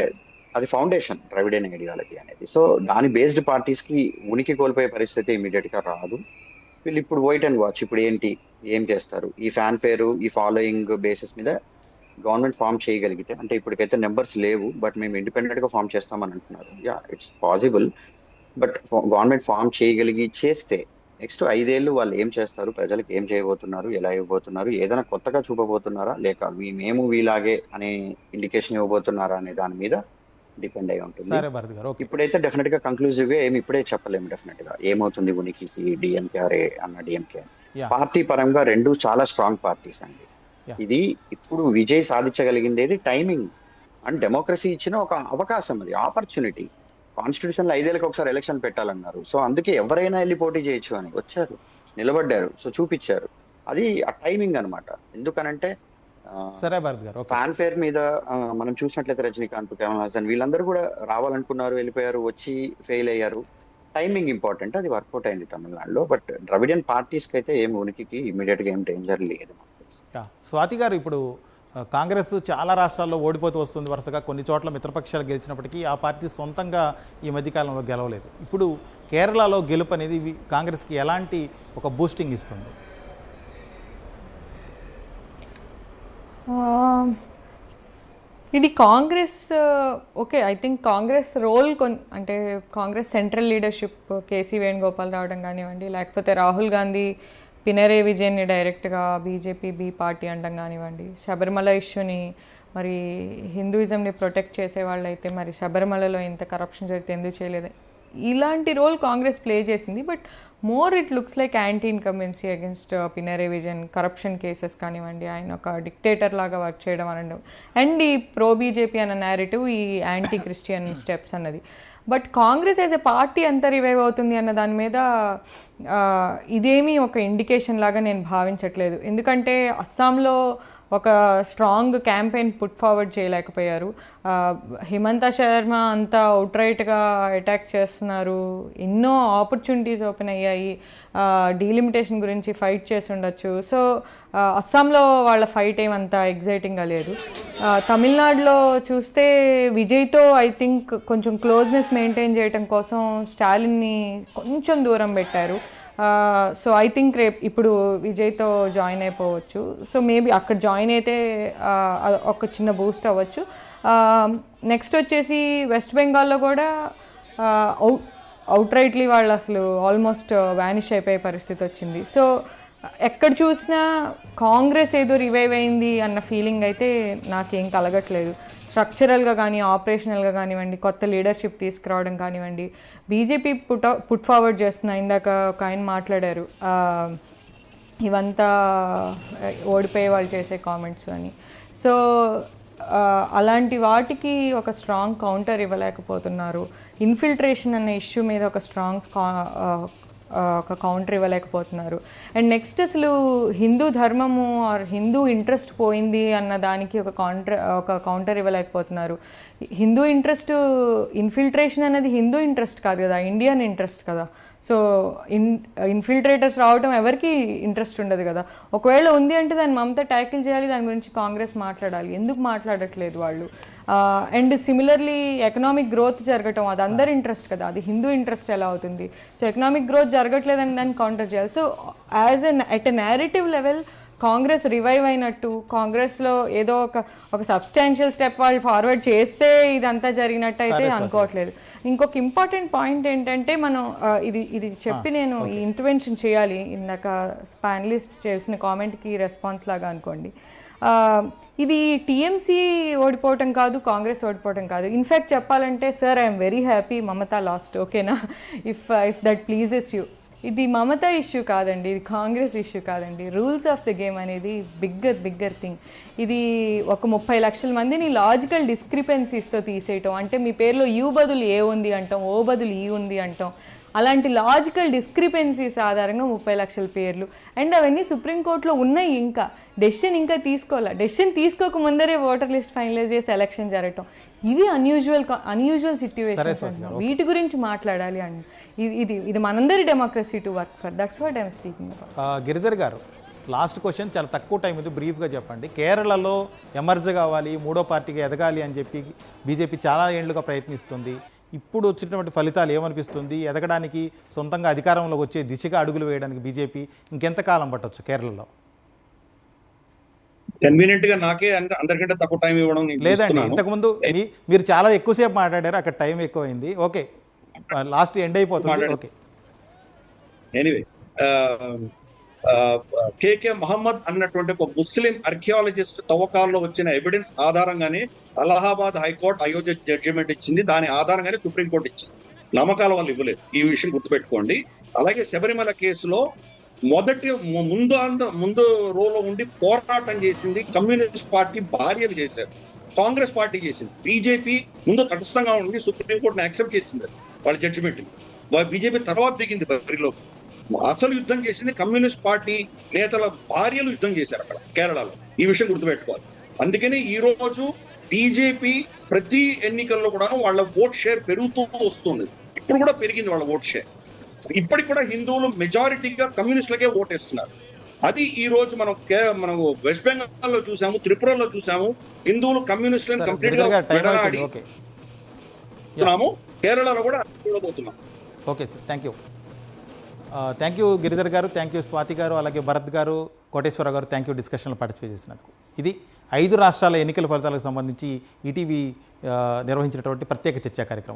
అది ఫౌండేషన్ ద్రవిడియన్ ఐడియాలజీ అనేది. సో దాని బేస్డ్ పార్టీస్ కి ఉనికి కోల్పోయే పరిస్థితి ఇమీడియట్ గా రాదు. వీళ్ళు ఇప్పుడు వెయిట్ అండ్ వాచ్, ఇప్పుడు ఏంటి ఏం చేస్తారు, ఈ ఫ్యాన్ ఫేరు ఈ ఫాలోయింగ్ బేసిస్ మీద గవర్నమెంట్ ఫామ్ చేయగలిగితే, అంటే ఇప్పటికైతే నెంబర్స్ లేవు బట్ మేము ఇండిపెండెంట్ గా ఫామ్ చేస్తామని అంటున్నారు. Yeah it's possible, but government form చేయగలిగి చేస్తే నెక్స్ట్ 5 ఏళ్ళు వాళ్ళు ఏం చేస్తారు, ప్రజలకు ఏం చేయబోతున్నారు, ఎలా ఇవ్వబోతున్నారు, ఏదైనా కొత్తగా చూపబోతున్నారా లేక మేము వీలాగే అనే ఇండికేషన్ ఇవ్వబోతున్నారా అనే దాని మీద డిపెండ్ అయి ఉంటుంది. సరే భరత్ గారు, ఓకే. ఇప్పుడైతే డెఫినెట్ గా కంక్లూజివ్ గా ఏమి ఇప్పుడే చెప్పలేము డెఫినెట్ గా ఏమవుతుంది ఉనికికి డిఎంకే అరే అన్న డిఎంకే. యా. పార్టీ పరంగా రెండు చాలా స్ట్రాంగ్ పార్టీస్ అండి. Yeah. ఇది ఇప్పుడు విజయ్ సాధించగలిగింది ఏది టైమింగ్ అండ్ డెమోక్రసీ ఇచ్చిన ఒక అవకాశం, అది ఆపర్చునిటీ. కాన్స్టిట్యూషన్ లో 5 ఏళ్ళకి ఒకసారి ఎలక్షన్ పెట్టాలన్నారు, సో అందుకే ఎవరైనా వెళ్ళి పోటీ చేయొచ్చు అని వచ్చారు, నిలబడ్డారు, సో చూపించారు. అది ఆ టైమింగ్ అన్నమాట. ఎందుకనంటే సరే భరత్ గారు, ఓకే. ఫ్యాన్ ఫేర్ మీద మనం చూసినట్లయితే రజనీకాంత్, కమల్ హాసన్ వీళ్ళందరూ కూడా రావాలనుకున్నారు, వెళ్ళిపోయారు, వచ్చి ఫెయిల్ అయ్యారు. టైమింగ్ ఇంపార్టెంట్, అది వర్కౌట్ అయింది తమిళనాడులో. బట్ ద్రవిడియన్ పార్టీస్ కి అయితే ఏం ఉనికికి ఇమీడియట్ గా ఏం డేంజర్ లేదు. యా. స్వాతి గారు, ఇప్పుడు కాంగ్రెస్ చాలా రాష్ట్రాల్లో ఓడిపోతూ వస్తుంది వరుసగా. కొన్ని చోట్ల మిత్రపక్షాలు గెలిచినప్పటికీ ఆ పార్టీ సొంతంగా ఈ మధ్యకాలంలో గెలవలేదు. ఇప్పుడు కేరళలో గెలుపు అనేది కాంగ్రెస్కి ఎలాంటి ఒక బూస్టింగ్ ఇస్తుంది? ఇది Congress okay, I think Congress role అంటే కాంగ్రెస్ సెంట్రల్ లీడర్షిప్ కేసీ వేణుగోపాల్ రావడం కానివ్వండి, లేకపోతే రాహుల్ గాంధీ పినరే విజయన్ని డైరెక్ట్గా బీజేపీ బీ పార్టీ అనడం కానివ్వండి, శబరిమల ఇష్యూని మరి హిందూయిజంని ప్రొటెక్ట్ చేసే వాళ్ళు అయితే మరి శబరిమలలో ఇంత కరప్షన్ జరిగితే ఎందుకు చేయలేదు, ఇలాంటి రోల్ కాంగ్రెస్ ప్లే చేసింది. But more it looks like anti incumbency against Pinarayi Vijayan, corruption cases కానివ్వండి, ఆయన ఒక డిక్టేటర్ లాగా వర్క్ చేయడం అనడం, అండ్ ఈ ప్రో బీజేపీ అన్న నేరేటివ్, ఈ యాంటీ క్రిస్టియన్ స్టెప్స్ అన్నది. But Congress as a party ఎంత రివైవ్ అవుతుంది అన్న దాని మీద ఇదేమీ ఒక ఇండికేషన్ లాగా నేను భావించట్లేదు. ఎందుకంటే అస్సాంలో ఒక స్ట్రాంగ్ క్యాంపెయిన్ పుట్ ఫార్వర్డ్ చేయలేకపోయారు. హిమంత శర్మ అంతా అవుట్రైట్గా అటాక్ చేస్తున్నారు, ఎన్నో ఆపర్చునిటీస్ ఓపెన్ అయ్యాయి, డీలిమిటేషన్ గురించి ఫైట్ చేసి ఉండొచ్చు. సో అస్సాంలో వాళ్ళ ఫైట్ ఏమంతా ఎగ్జైటింగ్గా లేదు. తమిళనాడులో చూస్తే విజయ్తో ఐ థింక్ కొంచెం క్లోజ్నెస్ మెయింటైన్ చేయడం కోసం స్టాలిన్ని కొంచెం దూరం పెట్టారు. సో ఐ థింక్ రేపు ఇప్పుడు విజయ్తో జాయిన్ అయిపోవచ్చు. సో మేబీ అక్కడ జాయిన్ అయితే ఒక చిన్న బూస్ట్ అవ్వచ్చు. నెక్స్ట్ వచ్చేసి వెస్ట్ బెంగాల్లో కూడా అవుట్రైట్లీ వాళ్ళు అసలు ఆల్మోస్ట్ వ్యానిష్ అయిపోయే పరిస్థితి వచ్చింది. సో ఎక్కడ చూసినా కాంగ్రెస్ ఏదో రివైవ్ అయింది అన్న ఫీలింగ్ అయితే నాకేం కలగట్లేదు. స్ట్రక్చరల్గా కానీ ఆపరేషనల్గా కానివ్వండి, కొత్త లీడర్షిప్ తీసుకురావడం కానివ్వండి, బీజేపీ పుట్ ఫార్వర్డ్ చేస్తున్నా. ఇందాక ఒక ఆయన మాట్లాడారు ఇవంతా ఓడిపోయే వాళ్ళు చేసే కామెంట్స్ అని. సో అలాంటి వాటికి ఒక స్ట్రాంగ్ కౌంటర్ ఇవ్వలేకపోతున్నారు. ఇన్ఫిల్ట్రేషన్ అనే ఇష్యూ మీద ఒక స్ట్రాంగ్ ఒక కౌంటర్ ఇవ్వలేకపోతున్నారు. అండ్ నెక్స్ట్ అసలు హిందూ ధర్మము ఆర్ హిందూ ఇంట్రెస్ట్ పోయింది అన్న దానికి ఒక కౌంటర్ ఇవ్వలేకపోతున్నారు. హిందూ ఇంట్రెస్ట్, ఇన్ఫిల్ట్రేషన్ అనేది హిందూ ఇంట్రెస్ట్ కాదు కదా, ఇండియన్ ఇంట్రెస్ట్ కదా. సో ఇన్ఫిల్ట్రేటర్స్ రావడం ఎవరికి ఇంట్రెస్ట్ ఉండదు కదా. ఒకవేళ ఉంది అంటే దాన్ని మమత ట్యాకిల్ చేయాలి, దాని గురించి కాంగ్రెస్ మాట్లాడాలి. ఎందుకు మాట్లాడట్లేదు వాళ్ళు? అండ్ సిమిలర్లీ ఎకనామిక్ గ్రోత్ జరగటం అది అందరి ఇంట్రెస్ట్ కదా, అది హిందూ ఇంట్రెస్ట్ ఎలా అవుతుంది? సో ఎకనామిక్ గ్రోత్ జరగట్లేదని దాన్ని కౌంటర్ చేయాలి. So at a narrative level Congress revive అయినట్టు, కాంగ్రెస్లో ఏదో ఒక సబ్స్టాన్షియల్ స్టెప్ వాళ్ళు ఫార్వర్డ్ చేస్తే ఇదంతా జరిగినట్టు అయితే అనుకోవట్లేదు. ఇంకొక ఇంపార్టెంట్ పాయింట్ ఏంటంటే మనం ఇది చెప్పి నేను ఈ ఇంటర్వెన్షన్ చేయాలి. ఇందాక ప్యానలిస్ట్ చేసిన కామెంట్కి రెస్పాన్స్ లాగా అనుకోండి. ఇది టీఎంసీ ఓడిపోవటం కాదు, కాంగ్రెస్ ఓడిపోవటం కాదు. ఇన్ఫ్యాక్ట్ చెప్పాలంటే sir I'm very happy Mamata last, ఓకేనా, ఇఫ్ దట్ ప్లీజెస్ యూ. ఇది మమతా ఇష్యూ కాదండి, ఇది కాంగ్రెస్ ఇష్యూ కాదండి. రూల్స్ ఆఫ్ ద గేమ్ అనేది బిగ్గర్ థింగ్. ఇది ఒక 30 లక్షల మందిని లాజికల్ డిస్క్రిపెన్సీస్తో తీసేయటం, అంటే మీ పేరులో యూ బదులు ఏ ఉంది అంటాం, ఓ బదులు ఈ ఉంది అంటాం, అలాంటి లాజికల్ డిస్క్రిపెన్సీస్ ఆధారంగా 30 లక్షల పేర్లు. అండ్ అవన్నీ సుప్రీంకోర్టులో ఉన్నాయి, ఇంకా డెసిషన్ ఇంకా తీసుకోవాలి. డెసిషన్ తీసుకోక ముందరే ఓటర్ లిస్ట్ ఫైనలైజ్ చేసి ఎలక్షన్ జరగటం, ఇవి అన్యూజువల్ సిట్యువేషన్స్ అంటున్నాం. వీటి గురించి మాట్లాడాలి అండి. ఇది మనందరి democracy to work for, that's what I'm speaking about. Giridhar గారు, లాస్ట్ క్వశ్చన్, చాలా తక్కువ టైం ఉంది, బ్రీఫ్గా చెప్పండి. కేరళలో ఎమర్జ్ కావాలి, మూడో పార్టీగా ఎదగాలి అని చెప్పి బీజేపీ చాలా ఏళ్లుగా ప్రయత్నిస్తుంది. ఇప్పుడు వచ్చినటువంటి ఫలితాలు ఏమనిపిస్తుంది? ఎదగడానికి, సొంతంగా అధికారంలోకి వచ్చే దిశగా అడుగులు వేయడానికి బీజేపీ ఇంకెంతకాలం పట్టవచ్చు కేరళలో? కన్వీనియంట్ గా నాకే అందరికంటే తక్కువ టైం ఇవ్వడం లేదండి, ఇంతకుముందు మీరు చాలా ఎక్కువసేపు మాట్లాడారు, అక్కడ టైం ఎక్కువైంది. ఓకే, లాస్ట్ ఎండ్ అయిపోతుంది. ఓకే, ఎనీవే, కేకే మహమ్మద్ అన్నటువంటి ఒక ముస్లిం ఆర్కియాలజిస్ట్ తవ్వకాల్లో వచ్చిన ఎవిడెన్స్ ఆధారంగానే అలహాబాద్ హైకోర్టు అయోధ్య జడ్జిమెంట్ ఇచ్చింది. దాని ఆధారంగానే సుప్రీంకోర్టు ఇచ్చింది. నమ్మకాల వల్ల ఇవ్వలేదు, ఈ విషయం గుర్తుపెట్టుకోండి. అలాగే శబరిమల కేసులో ముందు రోలో ఉండి పోరాటం చేసింది కమ్యూనిస్ట్ పార్టీ భార్యలు చేశారు, కాంగ్రెస్ పార్టీ చేసింది. బీజేపీ ముందు తటస్థంగా ఉండి సుప్రీంకోర్టుని యాక్సెప్ట్ చేసింది వాళ్ళ జడ్జిమెంట్. బీజేపీ తర్వాత దిగింది బరిలో. అసలు యుద్ధం చేసింది కమ్యూనిస్ట్ పార్టీ నేతల భార్యలు యుద్ధం చేశారు అక్కడ కేరళలో. ఈ విషయం గుర్తుపెట్టుకోవాలి. అందుకని ఈ రోజు బీజేపీ ప్రతి ఎన్నికల్లో కూడా వాళ్ళ ఓట్ షేర్ పెరుగుతూ వస్తుంది. ఇప్పుడు కూడా పెరిగింది వాళ్ళ ఓట్ షేర్. ఇప్పటికి కూడా హిందువులు మెజారిటీగా కమ్యూనిస్టులకే ఓటేస్తున్నారు. అది ఈ రోజు మనం వెస్ట్ బెంగాల్ లో చూసాము, త్రిపురలో చూసాము. హిందువులు కమ్యూనిస్టులను కంప్లీట్ గా కేరళలో కూడా చూడబోతున్నాం. Okay sir, thank you Giridhar గారు, థ్యాంక్ యూ స్వాతి గారు, అలాగే భరత్ గారు, కోటేశ్వర గారు, థ్యాంక్ యూ డిస్కషన్లో పార్టిసిపేట్ చేసినందుకు. ఇది 5 రాష్ట్రాల ఎన్నికల ఫలితాలకు సంబంధించి ఈటీవీ నిర్వహించినటువంటి ప్రత్యేక చర్చా కార్యక్రమం.